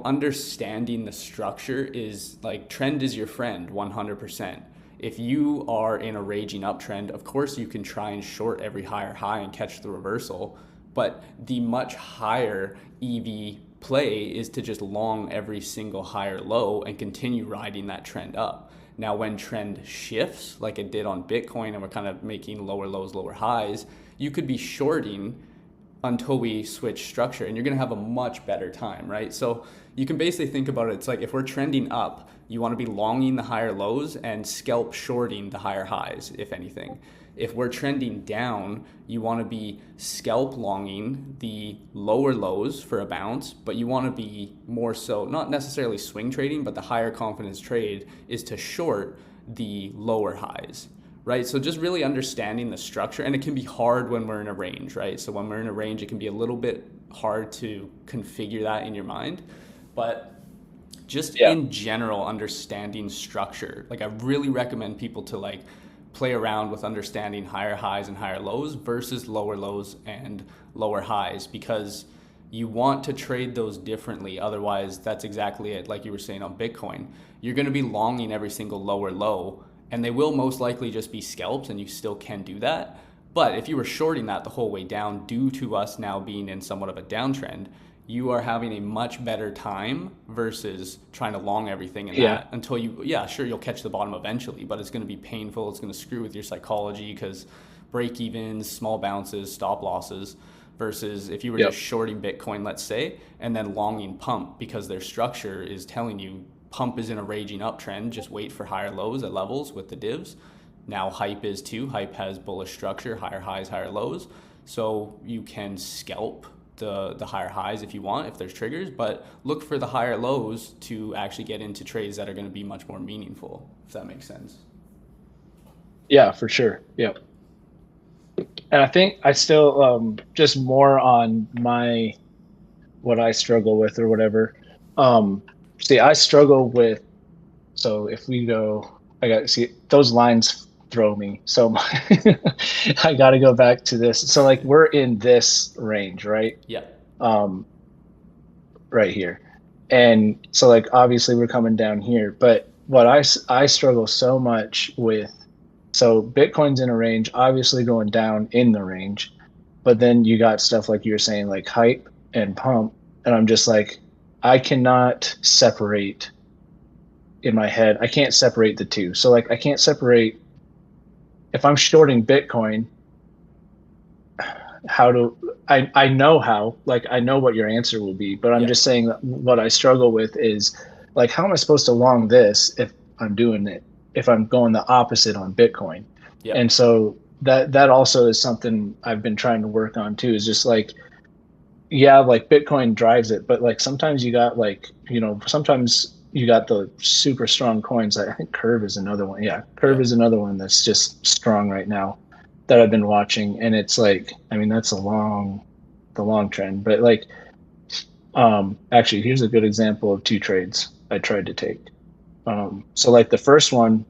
A: understanding the structure is like trend is your friend 100%. If you are in a raging uptrend, of course you can try and short every higher high and catch the reversal. But the much higher EV play is to just long every single higher low and continue riding that trend up. Now, when trend shifts, like it did on Bitcoin, and we're kind of making lower lows, lower highs, you could be shorting until we switch structure, and you're going to have a much better time, right? So you can basically think about it. It's like if we're trending up, you want to be longing the higher lows and scalp shorting the higher highs, if anything. If we're trending down, you want to be scalp longing the lower lows for a bounce, but you want to be more so, not necessarily swing trading, but the higher confidence trade is to short the lower highs, right? So just really understanding the structure, and it can be hard when we're in a range, right? So when we're in a range, it can be a little bit hard to configure that in your mind, but just in general, understanding structure. Like I really recommend people to like play around with understanding higher highs and higher lows versus lower lows and lower highs, because you want to trade those differently. Otherwise, that's exactly it. Like you were saying on Bitcoin, you're going to be longing every single lower low, and they will most likely just be scalps, and you still can do that. But if you were shorting that the whole way down due to us now being in somewhat of a downtrend, you are having a much better time versus trying to long everything in that until sure, you'll catch the bottom eventually, but it's going to be painful. It's going to screw with your psychology because break evens, small bounces, stop losses, versus if you were just shorting Bitcoin, let's say, and then longing pump because their structure is telling you pump is in a raging uptrend, just wait for higher lows at levels with the divs. Now hype is too. Hype has bullish structure, higher highs, higher lows. So you can scalp the higher highs if you want, if there's triggers, but look for the higher lows to actually get into trades that are going to be much more meaningful, if that makes sense.
B: Yeah, for sure. Yeah. And I think I still just more on what I struggle with or whatever. See, I struggle with, so if we go, those lines throw me. So I got to go back to this. So like we're in this range, right?
A: Yeah.
B: Right here. And so like obviously we're coming down here, but what I struggle so much with, so Bitcoin's in a range, obviously going down in the range, but then you got stuff like you were saying, like hype and pump, and I'm just like, I cannot separate in my head. I can't separate the two. So like I can't separate, if I'm shorting Bitcoin, I know how, like I know what your answer will be, but I'm just saying that what I struggle with is like, how am I supposed to long this if I'm doing it, if I'm going the opposite on Bitcoin? And so that also is something I've been trying to work on too, is just like, yeah, like Bitcoin drives it, but like sometimes you got like, sometimes you got the super strong coins. I think Curve is another one. Yeah, Curve
A: Yep.
B: is another one that's just strong right now that I've been watching. And it's like, I mean, that's the long trend. But like, actually, here's a good example of two trades I tried to take. So like the first one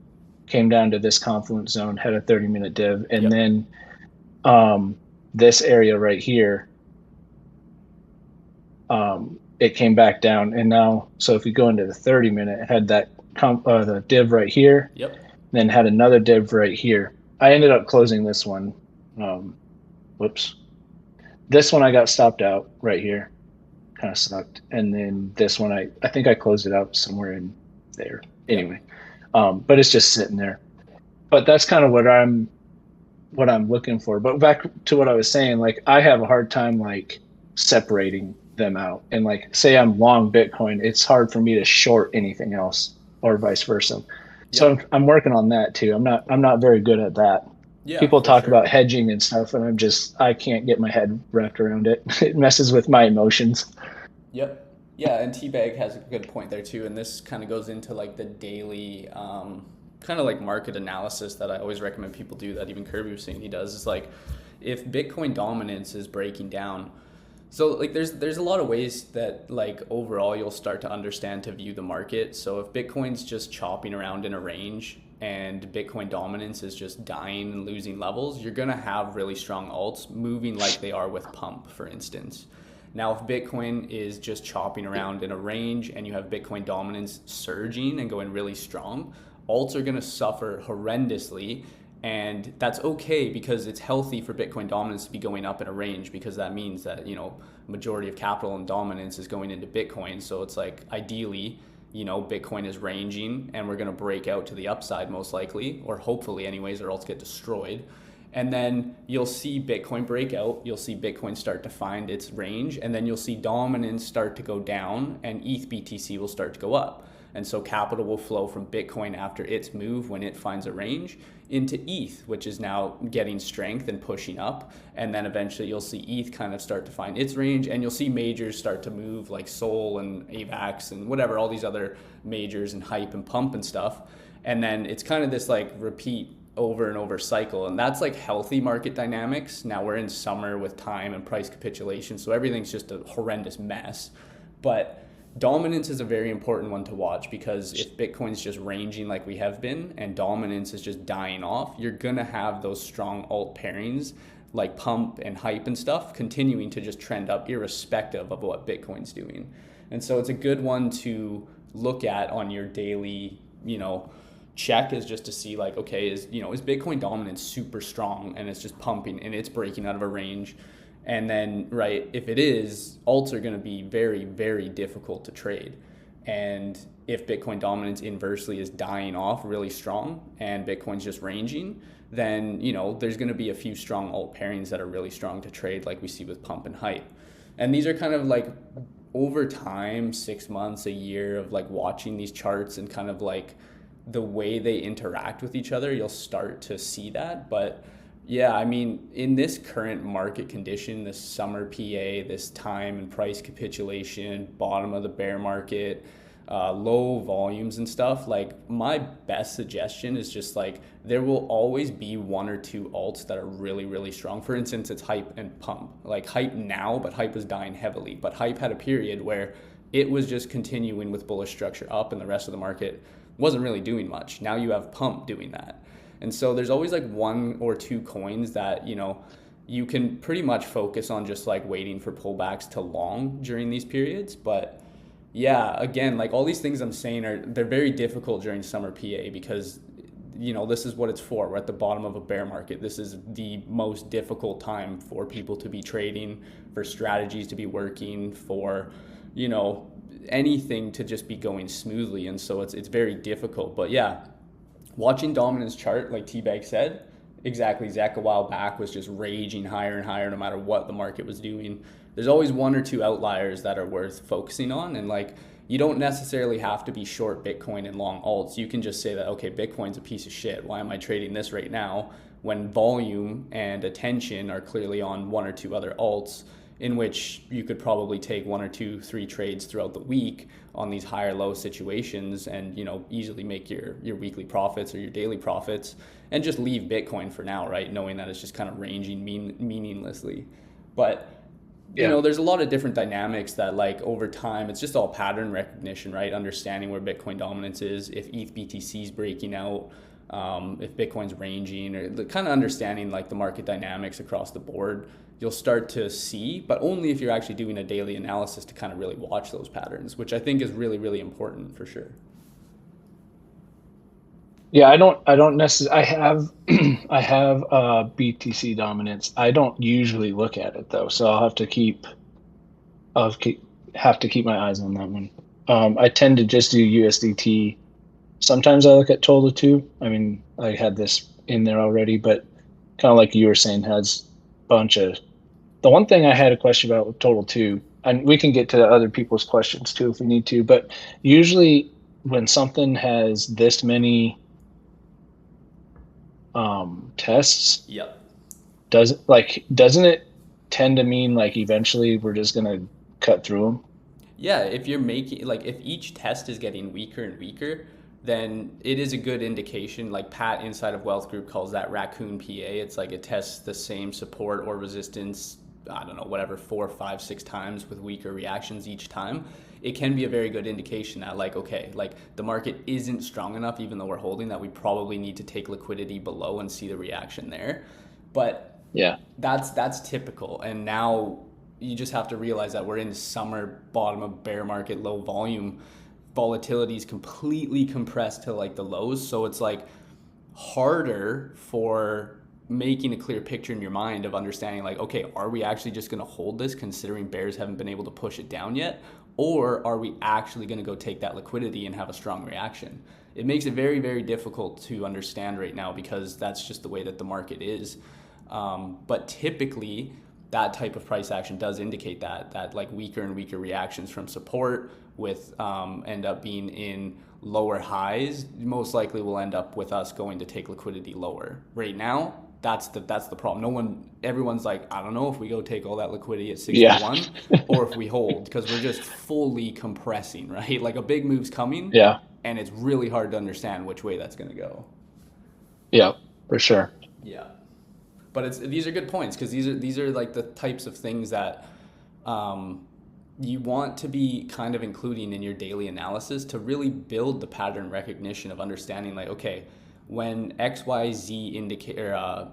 B: came down to this confluence zone, had a 30-minute div, and
A: Yep.
B: then um, this area right here, it came back down. And now, so if you go into the 30-minute, it had that the div right here,
A: Yep.
B: then had another div right here. I ended up closing this one. Um, whoops. This one I got stopped out right here. Kind of sucked. And then this one, I think I closed it out somewhere in there.
A: Yep.
B: Anyway, but it's just sitting there. But that's kind of what I'm looking for. But back to what I was saying, like I have a hard time like separating them out. And like say I'm long Bitcoin, it's hard for me to short anything else or vice versa. So
A: Yep.
B: I'm working on that too. I'm not very good at that.
A: Yeah,
B: People
A: for
B: talk
A: sure.
B: about hedging and stuff, and I can't get my head wrapped around it. It messes with my emotions.
A: Yep. Yeah, and Teabag has a good point there too, and this kind of goes into like the daily kind of like market analysis that I always recommend people do. That even Kirby was saying he does is like if Bitcoin dominance is breaking down. So like there's a lot of ways that like overall you'll start to understand to view the market. So if Bitcoin's just chopping around in a range and Bitcoin dominance is just dying and losing levels, you're gonna have really strong alts moving like they are with pump, for instance. Now, if Bitcoin is just chopping around in a range and you have Bitcoin dominance surging and going really strong, alts are going to suffer horrendously. And that's okay because it's healthy for Bitcoin dominance to be going up in a range because that means that, majority of capital and dominance is going into Bitcoin. So it's like ideally, Bitcoin is ranging and we're going to break out to the upside most likely, or hopefully anyways, or else get destroyed. And then you'll see Bitcoin break out, you'll see Bitcoin start to find its range, and then you'll see dominance start to go down and ETH BTC will start to go up. And so capital will flow from Bitcoin after its move when it finds a range into ETH, which is now getting strength and pushing up. And then eventually you'll see ETH kind of start to find its range, and you'll see majors start to move like Sol and AVAX and whatever, all these other majors and hype and pump and stuff. And then it's kind of this like repeat over and over cycle, and that's like healthy market dynamics. Now we're in summer with time and price capitulation, so everything's just a horrendous mess. But dominance is a very important one to watch because if Bitcoin's just ranging like we have been and dominance is just dying off, you're gonna have those strong alt pairings like pump and hype and stuff continuing to just trend up irrespective of what Bitcoin's doing. And so it's a good one to look at on your daily, check, is just to see like, okay, is Bitcoin dominance super strong and it's just pumping and it's breaking out of a range. And then, right, if it is, alts are going to be very, very difficult to trade. And if Bitcoin dominance inversely is dying off really strong and Bitcoin's just ranging, then, there's going to be a few strong alt pairings that are really strong to trade like we see with pump and hype. And these are kind of like over time, 6 months, a year of like watching these charts and kind of like the way they interact with each other, you'll start to see that. But yeah, I mean, in this current market condition, this summer PA, this time and price capitulation, bottom of the bear market, low volumes and stuff, like my best suggestion is just like there will always be one or two alts that are really, really strong. For instance, it's hype and pump. Like hype now, but hype was dying heavily. But hype had a period where it was just continuing with bullish structure up and the rest of the market wasn't really doing much. Now you have pump doing that. And so there's always like one or two coins that, you can pretty much focus on just like waiting for pullbacks to long during these periods. But yeah, again, like all these things I'm saying they're very difficult during summer PA because, this is what it's for. We're at the bottom of a bear market. This is the most difficult time for people to be trading, for strategies to be working, for, anything to just be going smoothly. And so it's very difficult. But yeah, watching dominance chart, like T-Bag said, exactly, Zach a while back was just raging higher and higher no matter what the market was doing. There's always one or two outliers that are worth focusing on. And like, you don't necessarily have to be short Bitcoin and long alts. You can just say that, okay, Bitcoin's a piece of shit. Why am I trading this right now? When volume and attention are clearly on one or two other alts, in which you could probably take 1 or 2, 3 trades throughout the week on these higher low situations and, you know, easily make your weekly profits or your daily profits and just leave Bitcoin for now, right? Knowing that it's just kind of ranging meaninglessly. But you know, there's a lot of different dynamics that, like, over time, it's just all pattern recognition, right? Understanding where Bitcoin dominance is, if ETH BTC is breaking out, if Bitcoin's ranging, or the kind of understanding like the market dynamics across the board, you'll start to see, but only if you're actually doing a daily analysis to kind of really watch those patterns, which I think is really, really important for sure.
B: Yeah, I don't necessarily. I have BTC dominance. I don't usually look at it though, so I'll have to keep my eyes on that one. I tend to just do USDT. Sometimes I look at Total too. I mean, I had this in there already, but kind of like you were saying, has a bunch of. The one thing I had a question about with Total 2, and we can get to other people's questions too if we need to, but usually when something has this many tests,
A: Yep.
B: doesn't it tend to mean like eventually we're just gonna cut through them?
A: Yeah, if you're making, like, if each test is getting weaker and weaker, then it is a good indication. Like Pat inside of Wealth Group calls that raccoon PA. It's like it tests the same support or resistance, I don't know, whatever, 4, 5, 6 times with weaker reactions each time. It can be a very good indication that, like, okay, like the market isn't strong enough, even though we're holding, that we probably need to take liquidity below and see the reaction there. But
B: Yeah.
A: that's typical. And now you just have to realize that we're in summer, bottom of bear market, low volume. Volatility is completely compressed to like the lows. So it's like harder for making a clear picture in your mind of understanding, like, okay, are we actually just going to hold this considering bears haven't been able to push it down yet? Or are we actually going to go take that liquidity and have a strong reaction? It makes it very, very difficult to understand right now because that's just the way that the market is. But typically, that type of price action does indicate that like weaker and weaker reactions from support with end up being in lower highs, most likely will end up with us going to take liquidity lower. Right now, that's the problem. Everyone's like, I don't know if we go take all that liquidity at 61 or if we hold, because we're just fully compressing, right? Like a big move's coming,
B: Yeah.
A: and it's really hard to understand which way that's going to go.
B: Yeah, for sure.
A: Yeah. But these are good points, because these are like the types of things that you want to be kind of including in your daily analysis to really build the pattern recognition of understanding, like, okay, when XYZ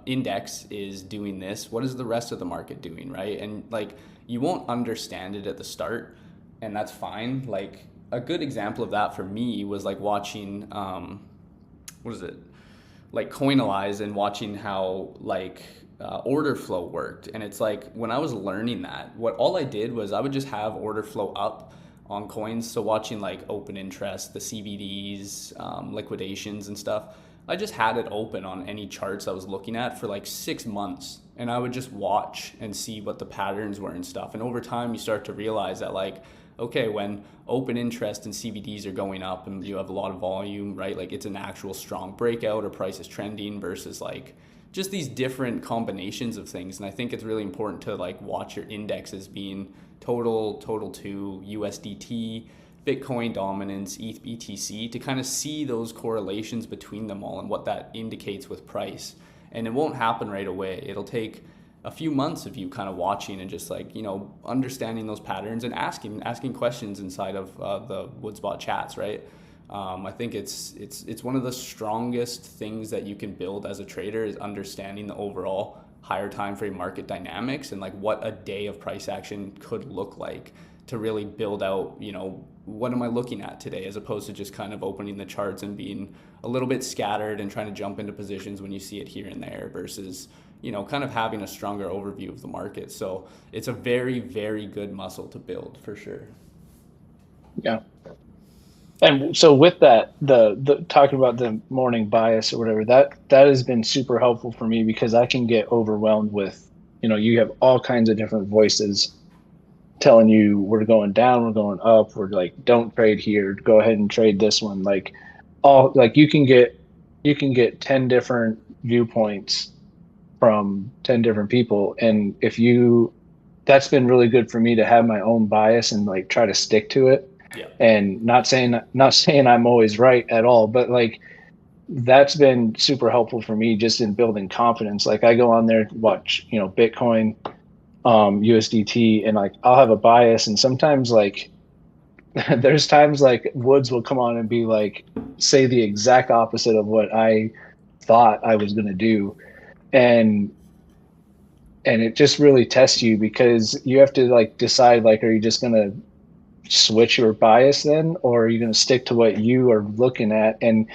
A: index is doing this, what is the rest of the market doing, right? And like you won't understand it at the start, and that's fine. Like a good example of that for me was like watching what is it? Like Coinalyze, and watching how like order flow worked. And it's like when I was learning that, all I did was I would just have order flow up on coins. So watching like open interest, the CBDs, liquidations and stuff, I just had it open on any charts I was looking at for like 6 months. And I would just watch and see what the patterns were and stuff. And over time, you start to realize that, like, okay, when open interest and CBDs are going up and you have a lot of volume, right? Like it's an actual strong breakout or price is trending versus like just these different combinations of things. And I think it's really important to like watch your indexes being total 2, USDT, Bitcoin dominance, ETH BTC, to kind of see those correlations between them all and what that indicates with price. And it won't happen right away. It'll take a few months of you kind of watching and just like, you know, understanding those patterns and asking questions inside of the Woodsbot chats, right? I think it's one of the strongest things that you can build as a trader is understanding the overall higher time frame market dynamics and like what a day of price action could look like to really build out, you know, what am I looking at today, as opposed to just kind of opening the charts and being a little bit scattered and trying to jump into positions when you see it here and there versus, you know, kind of having a stronger overview of the market. So it's a very, very good muscle to build for sure.
B: Yeah. And so with that, the talking about the morning bias or whatever, that has been super helpful for me because I can get overwhelmed with, you know, you have all kinds of different voices telling you we're going down, we're going up, we're like, don't trade here, go ahead and trade this one. Like all, like you can get 10 different viewpoints from 10 different people. And if you that's been really good for me to have my own bias and like try to stick to it.
A: Yeah.
B: And not saying I'm always right at all, but like that's been super helpful for me just in building confidence. Like I go on there, watch, Bitcoin, USDT, and like I'll have a bias, and sometimes like there's times like Woods will come on and be like, say the exact opposite of what I thought I was going to do. And it just really tests you because you have to like decide, like, are you just going to switch your bias then, or are you going to stick to what you are looking at? And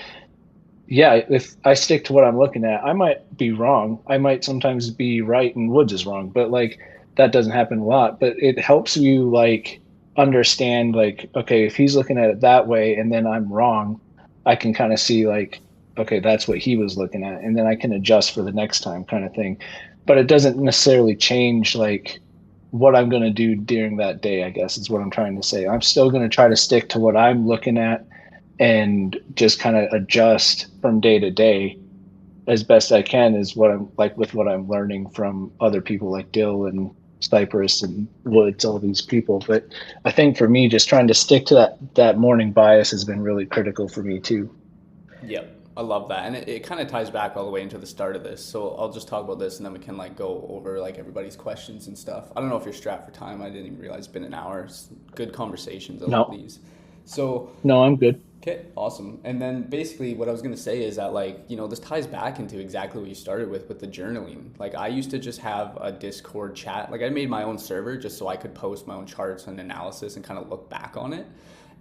B: yeah, if I stick to what I'm looking at, I might be wrong. I might sometimes be right and Woods is wrong, but like that doesn't happen a lot. But it helps you like understand, like, okay, if he's looking at it that way and then I'm wrong, I can kind of see like, okay, that's what he was looking at, and then I can adjust for the next time, kind of thing. But it doesn't necessarily change like what I'm going to do during that day, I guess is what I'm trying to say. I'm still going to try to stick to what I'm looking at and just kind of adjust from day to day as best I can, is what I'm like with what I'm learning from other people like Dill and Cypress and Woods, all these people. But I think for me, just trying to stick to that morning bias has been really critical for me too.
A: Yep. I love that. And it kind of ties back all the way into the start of this. So I'll just talk about this and then we can like go over like everybody's questions and stuff. I don't know if you're strapped for time. I didn't even realize it's been an hour. It's good conversations. I love these. So
B: No, I'm good.
A: okay, awesome. And then basically what I was going to say is that like, this ties back into exactly what you started with the journaling. Like I used to just have a Discord chat. Like I made my own server just so I could post my own charts and analysis and kind of look back on it.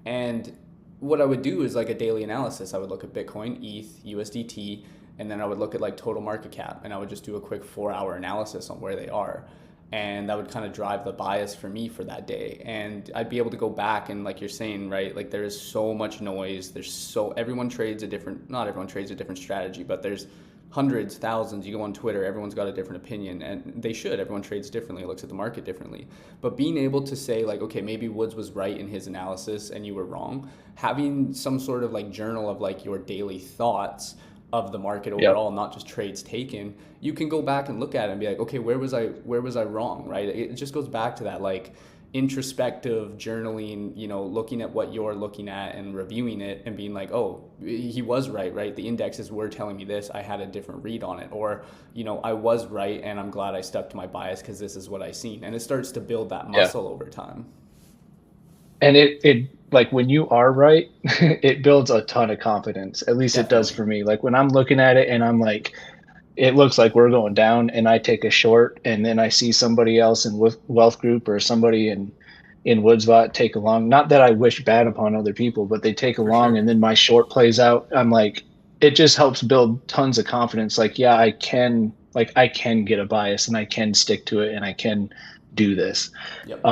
A: And what I would do is like a daily analysis. I would look at Bitcoin, ETH, USDT, and then I would look at like total market cap, and I would just do a quick 4-hour analysis on where they are. And that would kind of drive the bias for me for that day. And I'd be able to go back and like you're saying, right? Like there is so much noise. Everyone trades not everyone trades a different strategy, but there's hundreds, thousands. You go on Twitter, everyone's got a different opinion, and they should. Everyone trades differently, looks at the market differently. But being able to say like, okay, maybe Woods was right in his analysis and you were wrong, having some sort of like journal of like your daily thoughts of the market overall, not just trades taken, you can go back and look at it and be like, okay, where was I wrong, right? It just goes back to that like introspective journaling, looking at what you're looking at and reviewing it and being like, oh, he was right? The indexes were telling me this, I had a different read on it. Or, I was right and I'm glad I stuck to my bias because this is what I seen. And it starts to build that muscle over time.
B: And it like when you are right, it builds a ton of confidence. At least Definitely. It does for me. Like when I'm looking at it and I'm like, it looks like we're going down, and I take a short, and then I see somebody else in Wealth Group or somebody in Woodsbot take a long. Not that I wish bad upon other people, but they take a long, and then my short plays out. I'm like, it just helps build tons of confidence. Like, yeah, I can get a bias, and I can stick to it, and I can do this.
A: Yep.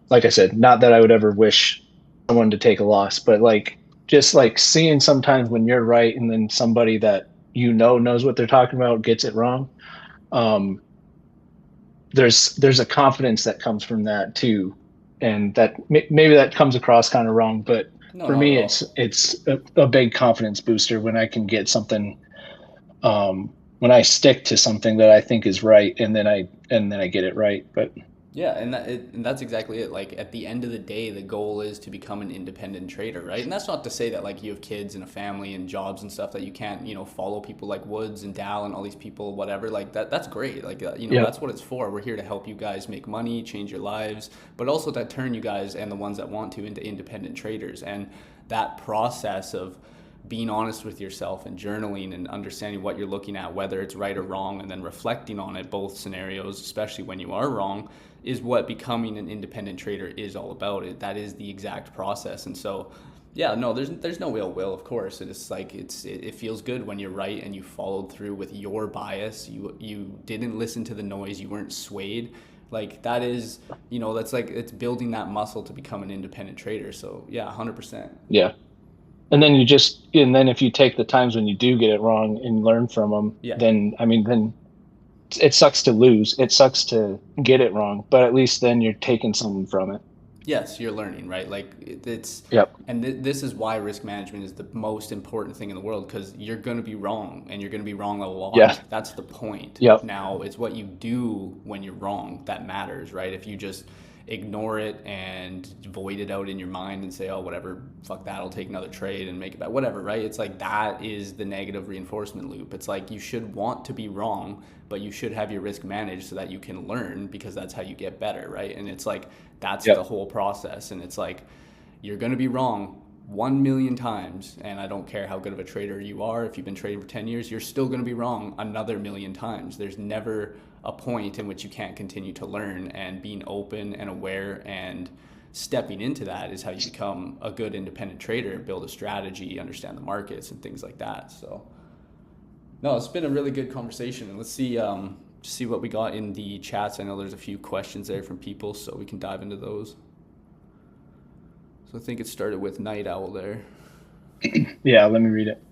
B: Like I said, not that I would ever wish someone to take a loss, but like just like seeing sometimes when you're right, and then somebody that knows what they're talking about gets it wrong. There's a confidence that comes from that too, and that maybe that comes across kind of wrong, but for me it's a big confidence booster when I can get something, when I stick to something that I think is right, and then I get it right. But
A: yeah, and that's exactly it. Like at the end of the day, the goal is to become an independent trader, right? And that's not to say that like you have kids and a family and jobs and stuff that you can't, follow people like Woods and Dal and all these people, whatever. Like that's great. Like that's what it's for. We're here to help you guys make money, change your lives, but also to turn you guys and the ones that want to into independent traders. And that process of being honest with yourself and journaling and understanding what you're looking at, whether it's right or wrong, and then reflecting on it, both scenarios, especially when you are wrong, is what becoming an independent trader is all about. That is the exact process. And so, yeah, no, there's no ill will, of course. It's like it feels good when you're right and you followed through with your bias. You didn't listen to the noise. You weren't swayed. Like that is, that's like it's building that muscle to become an independent trader. So yeah, 100%.
B: Yeah. And then if you take the times when you do get it wrong and learn from them, then it sucks to lose. It sucks to get it wrong, but at least then you're taking something from it.
A: Yes, you're learning, right? Like it's,
B: Yep.
A: and this is why risk management is the most important thing in the world, because you're going to be wrong and you're going to be wrong a
B: Yeah.
A: lot. That's the point.
B: Yep.
A: Now, it's what you do when you're wrong that matters, right? If you just ignore it and void it out in your mind and say, oh, whatever, fuck that, I'll take another trade and make it back, whatever, right? It's like that is the negative reinforcement loop. It's like you should want to be wrong, but you should have your risk managed so that you can learn, because that's how you get better, right? And it's like that's the
B: Yep.
A: whole process. And it's like you're going to be wrong 1 million times, and I don't care how good of a trader you are. If you've been trading for 10 years, you're still going to be wrong another million times. There's never a point in which you can't continue to learn, and being open and aware and stepping into that is how you become a good independent trader, build a strategy, understand the markets and things like that. So no, it's been a really good conversation, and let's see what we got in the chats. I know there's a few questions there from people, so we can dive into those. So I think it started with Night Owl there.
B: Yeah, let me read it.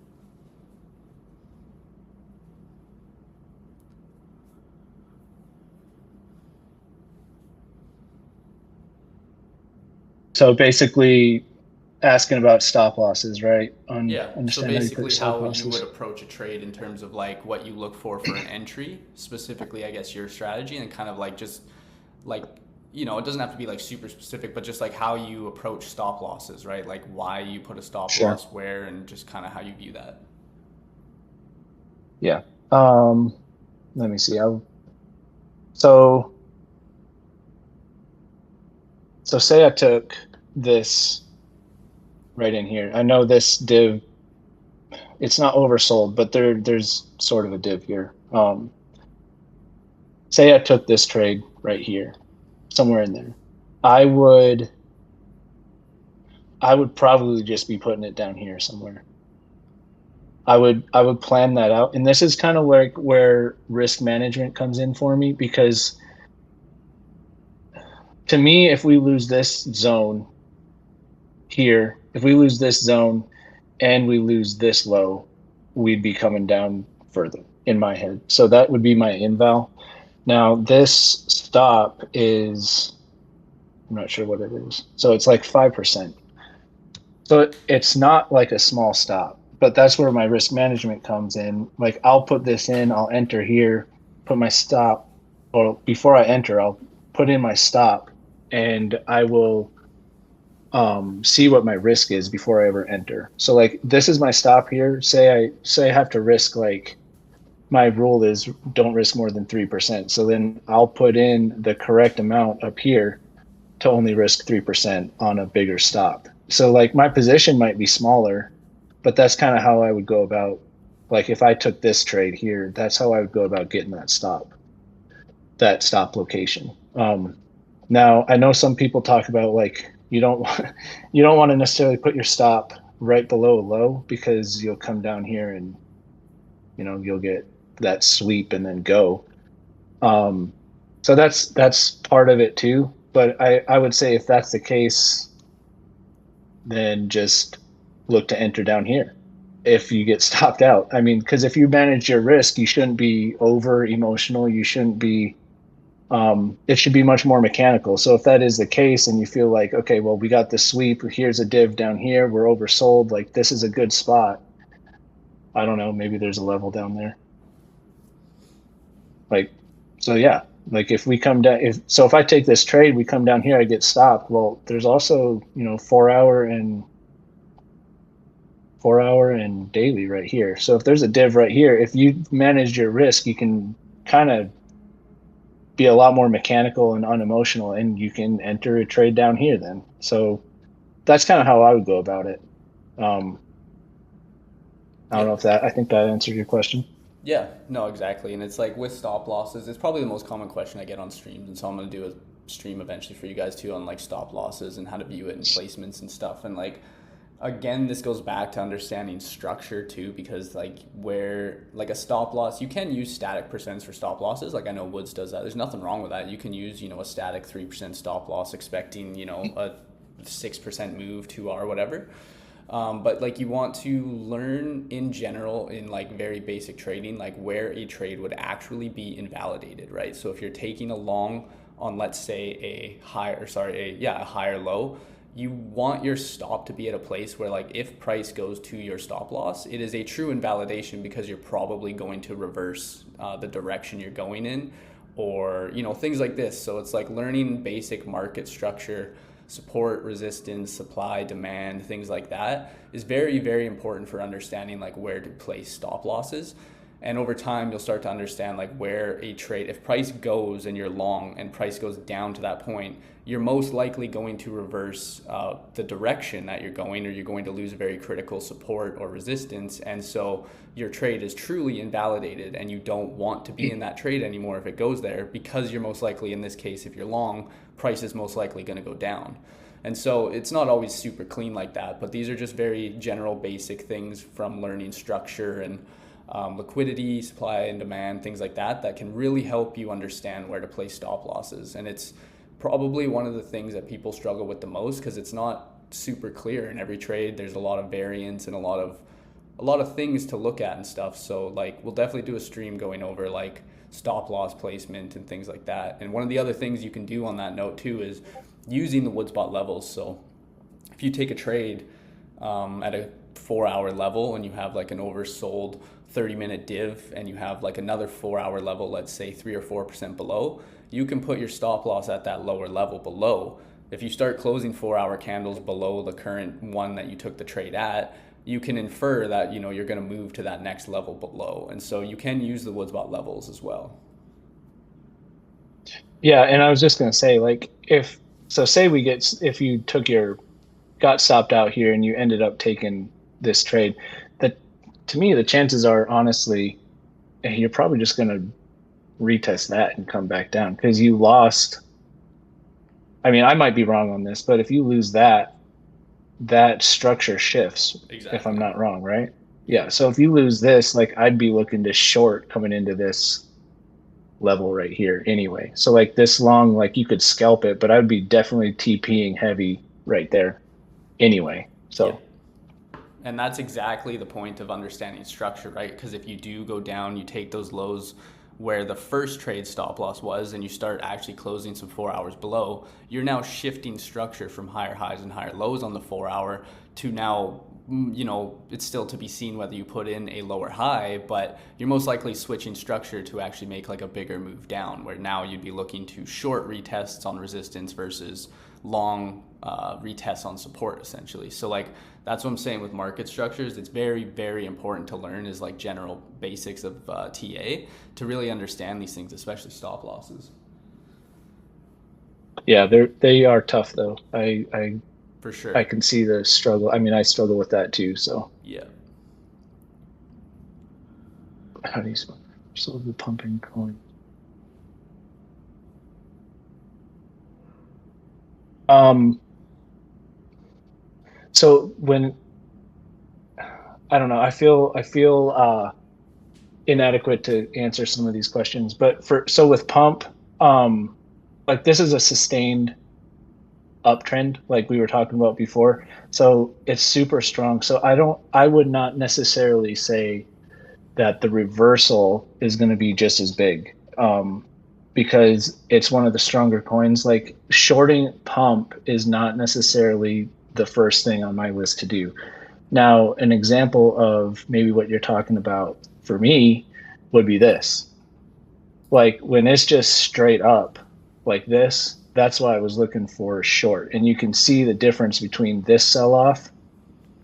B: So basically asking about stop losses, right?
A: Yeah. So
B: Understand how you put
A: basically,
B: stop
A: how you would
B: losses.
A: approach a trade in terms of like what you look for an entry, specifically, I guess your strategy, and kind of like just like, it doesn't have to be like super specific, but just like how you approach stop losses, right? Like why you put a stop
B: Sure.
A: loss where, and just kind of how you view that.
B: Yeah. Let me see. So say I took this right in here. I know this div, it's not oversold, but there's sort of a div here. Say I took this trade right here, somewhere in there. I would probably just be putting it down here somewhere. I would plan that out. And this is kind of where risk management comes in for me, because to me, if we lose this zone here, if we lose this zone and we lose this low, we'd be coming down further in my head. So that would be my inval. Now this stop is, I'm not sure what it is. So it's like 5%. So it's not like a small stop, but that's where my risk management comes in. Like I'll put this in, I'll enter here, put my stop, or before I enter, I'll put in my stop, and I will see what my risk is before I ever enter. So like this is my stop here. Say I have to risk, like my rule is don't risk more than 3%. So then I'll put in the correct amount up here to only risk 3% on a bigger stop. So like my position might be smaller, but that's kind of how I would go about, like if I took this trade here, that's how I would go about getting that stop location. Now I know some people talk about like you don't want to necessarily put your stop right below a low, because you'll come down here and you'll get that sweep and then go. So that's part of it too. But I would say if that's the case, then just look to enter down here if you get stopped out. I mean, because if you manage your risk, you shouldn't be over emotional. You shouldn't be, it should be much more mechanical. So if that is the case and you feel like, okay, well, we got the sweep, here's a div down here, we're oversold, like this is a good spot. I don't know, maybe there's a level down there. Like, so yeah, like if we come down, if I take this trade, we come down here, I get stopped. Well, there's also, 4-hour and daily right here. So if there's a div right here, if you manage your risk, you can kind of be a lot more mechanical and unemotional, and you can enter a trade down here then. So that's kind of how I would go about it. I don't know if I think that answered your question.
A: Yeah, no, exactly. And it's like with stop losses, it's probably the most common question I get on streams. And so I'm going to do a stream eventually for you guys too on like stop losses and how to view it in placements and stuff. And like, again, this goes back to understanding structure too, because like where like a stop loss, you can use static percents for stop losses. Like I know Woods does that. There's nothing wrong with that. You can use, a static 3% stop loss expecting, a 6% move, 2R, whatever. But like you want to learn in general in like very basic trading, like where a trade would actually be invalidated, right? So if you're taking a long on, let's say, a higher low, you want your stop to be at a place where, like, if price goes to your stop loss, it is a true invalidation because you're probably going to reverse the direction you're going in, or, you know, things like this. So it's like learning basic market structure, support, resistance, supply, demand, things like that is very, very important for understanding like where to place stop losses. And over time, you'll start to understand like where a trade, if price goes and you're long and price goes down to that point, you're most likely going to reverse the direction that you're going, or you're going to lose a very critical support or resistance. And so your trade is truly invalidated, and you don't want to be in that trade anymore if it goes there, because you're most likely, in this case, if you're long, price is most likely going to go down. And so it's not always super clean like that, but these are just very general basic things from learning structure and liquidity, supply and demand, things like that, that can really help you understand where to place stop losses. And it's probably one of the things that people struggle with the most, because it's not super clear in every trade. There's a lot of variance and a lot of things to look at and stuff. So like we'll definitely do a stream going over like stop loss placement and things like that. And one of the other things you can do on that note too is using the Woodsbot levels. So if you take a trade at a 4-hour level and you have like an oversold 30-minute div, and you have like another 4-hour level, let's say 3 or 4% below, you can put your stop loss at that lower level below. If you start closing 4-hour candles below the current one that you took the trade at, you can infer that, you know, you're going to move to that next level below. And so you can use the Woodsbot levels as well.
B: Yeah, and I was just going to say, like, if you got stopped out here and you ended up taking this trade, that to me the chances are honestly you're probably just going to retest that and come back down, because you lost. I mean, I might be wrong on this, but if you lose that structure shifts. Exactly. If I'm not wrong, right? Yeah. So if you lose this, like, I'd be looking to short coming into this level right here anyway. So like this long, like you could scalp it, but I'd be definitely TPing heavy right there anyway. So. Yeah.
A: And that's exactly the point of understanding structure, right? Because if you do go down, you take those lows where the first trade stop loss was, and you start actually closing some 4 hours below, you're now shifting structure from higher highs and higher lows on the 4-hour to now, you know, it's still to be seen whether you put in a lower high, but you're most likely switching structure to actually make like a bigger move down, where now you'd be looking to short retests on resistance versus long retests on support, essentially. So like that's what I'm saying with market structures. It's very, very important to learn is like general basics of TA to really understand these things, especially stop losses.
B: Yeah, they are tough though. I
A: for sure.
B: I can see the struggle. I mean, I struggle with that too. So
A: yeah.
B: How do you spell the pumping coin? So when I don't know, I feel inadequate to answer some of these questions, but with pump, like this is a sustained uptrend like we were talking about before, so it's super strong. So I would not necessarily say that the reversal is going to be just as big, because it's one of the stronger coins. Like shorting pump is not necessarily the first thing on my list to do. Now, an example of maybe what you're talking about for me would be this. Like when it's just straight up like this, that's why I was looking for a short. And you can see the difference between this sell-off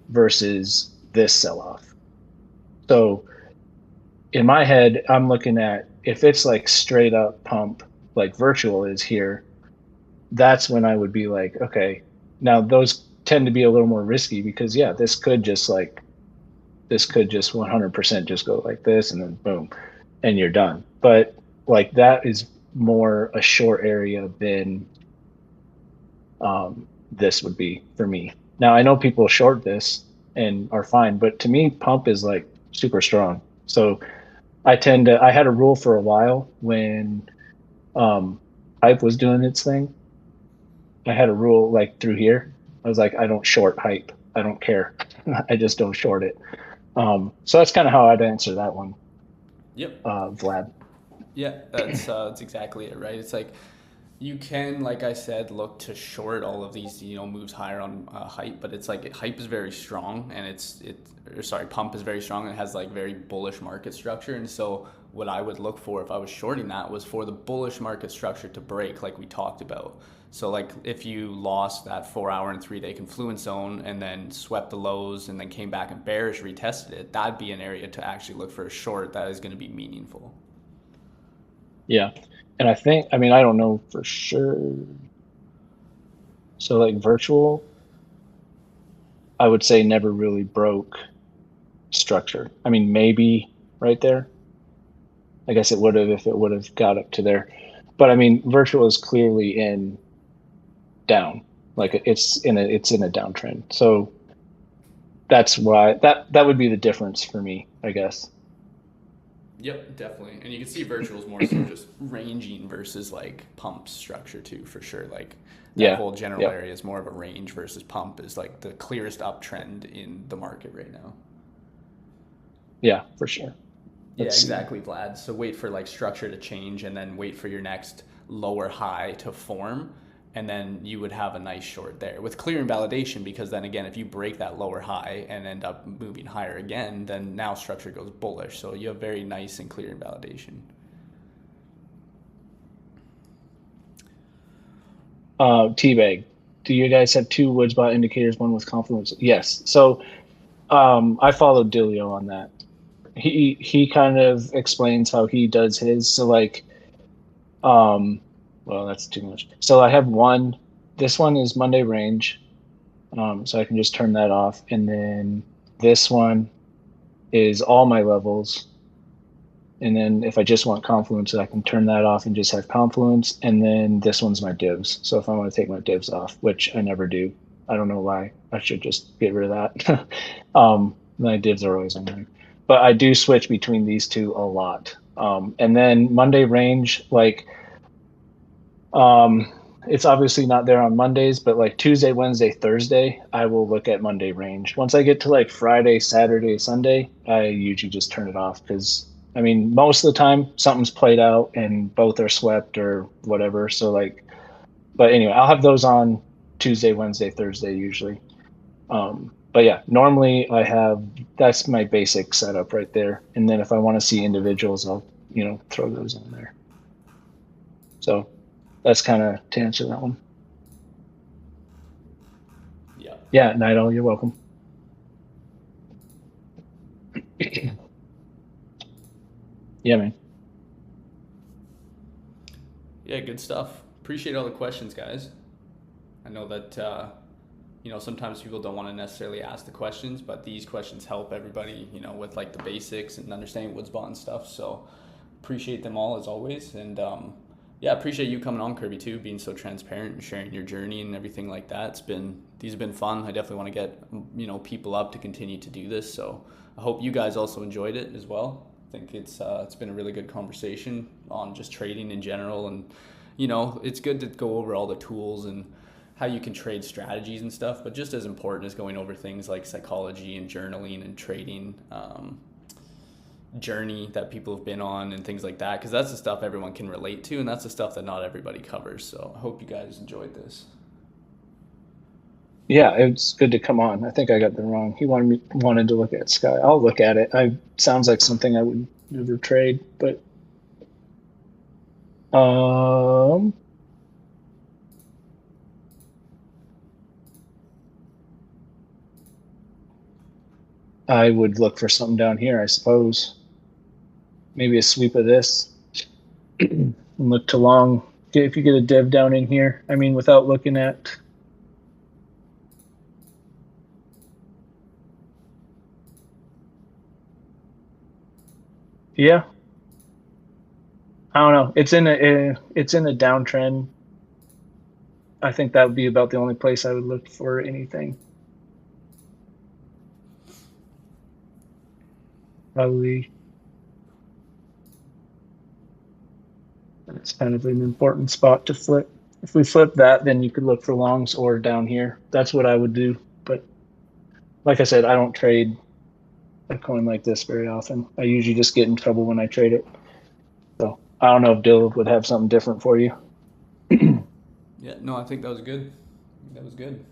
B: versus this sell-off. So in my head, I'm looking at, if it's like straight up pump, like virtual is here, that's when I would be like, okay, now those tend to be a little more risky, because yeah, this could just 100% just go like this and then boom, and you're done. But like that is more a short area than this would be for me. Now I know people short this and are fine, but to me, pump is like super strong. So I had a rule for a while when hype was doing its thing. I had a rule like through here. I was like, I don't short hype. I don't care. I just don't short it. So that's kind of how I'd answer that one.
A: Yep.
B: Vlad.
A: Yeah, that's exactly it, right? It's like You can, like I said, look to short all of these, moves higher on hype, but it's like hype is very strong, and pump is very strong, and it has like very bullish market structure. And so what I would look for if I was shorting that was for the bullish market structure to break, like we talked about. So like if you lost that 4 hour and 3 day confluence zone and then swept the lows and then came back and bearish retested it, that'd be an area to actually look for a short that is going to be meaningful.
B: Yeah. And I mean, I don't know for sure. So like virtual, I would say never really broke structure. I mean, maybe right there. I guess it would have if it would have got up to there. But I mean, virtual is clearly in down. Like it's in a downtrend. So that's why that would be the difference for me, I guess.
A: Yep, definitely. And you can see virtuals more so just ranging versus like pump structure too, for sure. Like that whole general area is more of a range versus pump is like the clearest uptrend in the market right now.
B: Yeah, for sure.
A: Yeah, exactly, Vlad. So wait for like structure to change and then wait for your next lower high to form. And then you would have a nice short there with clear invalidation, because then again, if you break that lower high and end up moving higher again, then now structure goes bullish. So you have very nice and clear invalidation.
B: T-Bag, do you guys have 2 Woodsbot indicators, one with confluence? Yes. So I followed Dillio on that. He kind of explains how he does his. So like, well, that's too much. So I have one. This one is Monday range, so I can just turn that off. And then this one is all my levels. And then if I just want confluence, I can turn that off and just have confluence. And then this one's my divs. So if I want to take my divs off, which I never do, I don't know why. I should just get rid of that. My divs are always on there. But I do switch between these two a lot. And then Monday range, like, it's obviously not there on Mondays, but like Tuesday, Wednesday, Thursday, I will look at Monday range. Once I get to like Friday, Saturday, Sunday, I usually just turn it off because I mean, most of the time something's played out and both are swept or whatever. So like, but anyway, I'll have those on Tuesday, Wednesday, Thursday usually. But yeah, normally that's my basic setup right there. And then if I want to see individuals, I'll, throw those in there. So that's kind of to answer that one.
A: Yeah.
B: Yeah, Nido, you're welcome. Yeah, man.
A: Yeah, good stuff. Appreciate all the questions, guys. I know that sometimes people don't want to necessarily ask the questions, but these questions help everybody, with like the basics and understanding Woodsbot and stuff. So appreciate them all as always. And yeah, appreciate you coming on, Kirby, too, being so transparent and sharing your journey and everything like that. These have been fun. I definitely want to get, people up to continue to do this. So I hope you guys also enjoyed it as well. I think it's been a really good conversation on just trading in general. And, it's good to go over all the tools and how you can trade strategies and stuff, but just as important as going over things like psychology and journaling and trading journey that people have been on and things like that, because that's the stuff everyone can relate to, and that's the stuff that not everybody covers. So I hope you guys enjoyed this.
B: Yeah, it's good to come on. I think I got the wrong. He wanted to look at Sky. I'll look at it. Sounds like something I would never trade, but I would look for something down here, I suppose. Maybe a sweep of this and look to long. If you get a div down in here, I mean, without looking at. Yeah. I don't know. It's in a downtrend. I think that would be about the only place I would look for anything. Probably. It's kind of an important spot to flip. If we flip that, then you could look for longs or down here. That's what I would do. But like I said, I don't trade a coin like this very often. I usually just get in trouble when I trade it. So I don't know if Dill would have something different for you.
A: Yeah, no, I think that was good. That was good.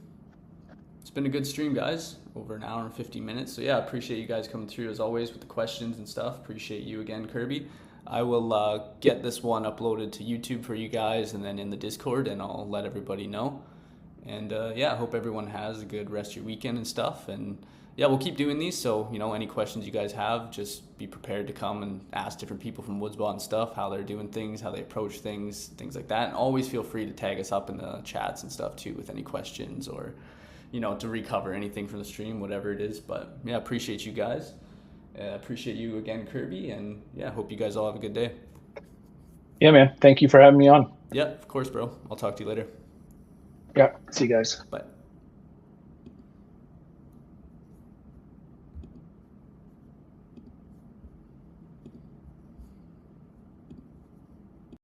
A: It's been a good stream, guys. Over an hour and 50 minutes. So yeah, I appreciate you guys coming through as always with the questions and stuff. Appreciate you again, Kirby. I will get this one uploaded to YouTube for you guys and then in the Discord, and I'll let everybody know. And yeah, I hope everyone has a good rest of your weekend and stuff. And yeah, we'll keep doing these. So, any questions you guys have, just be prepared to come and ask different people from Woodsbot and stuff, how they're doing things, how they approach things like that. And always feel free to tag us up in the chats and stuff too with any questions or, to recover anything from the stream, whatever it is. But yeah, appreciate you guys. Appreciate you again, Kirby. And yeah, hope you guys all have a good day.
B: Yeah, man. Thank you for having me on.
A: Yeah, of course, bro. I'll talk to you later.
B: Yeah. See you guys.
A: Bye.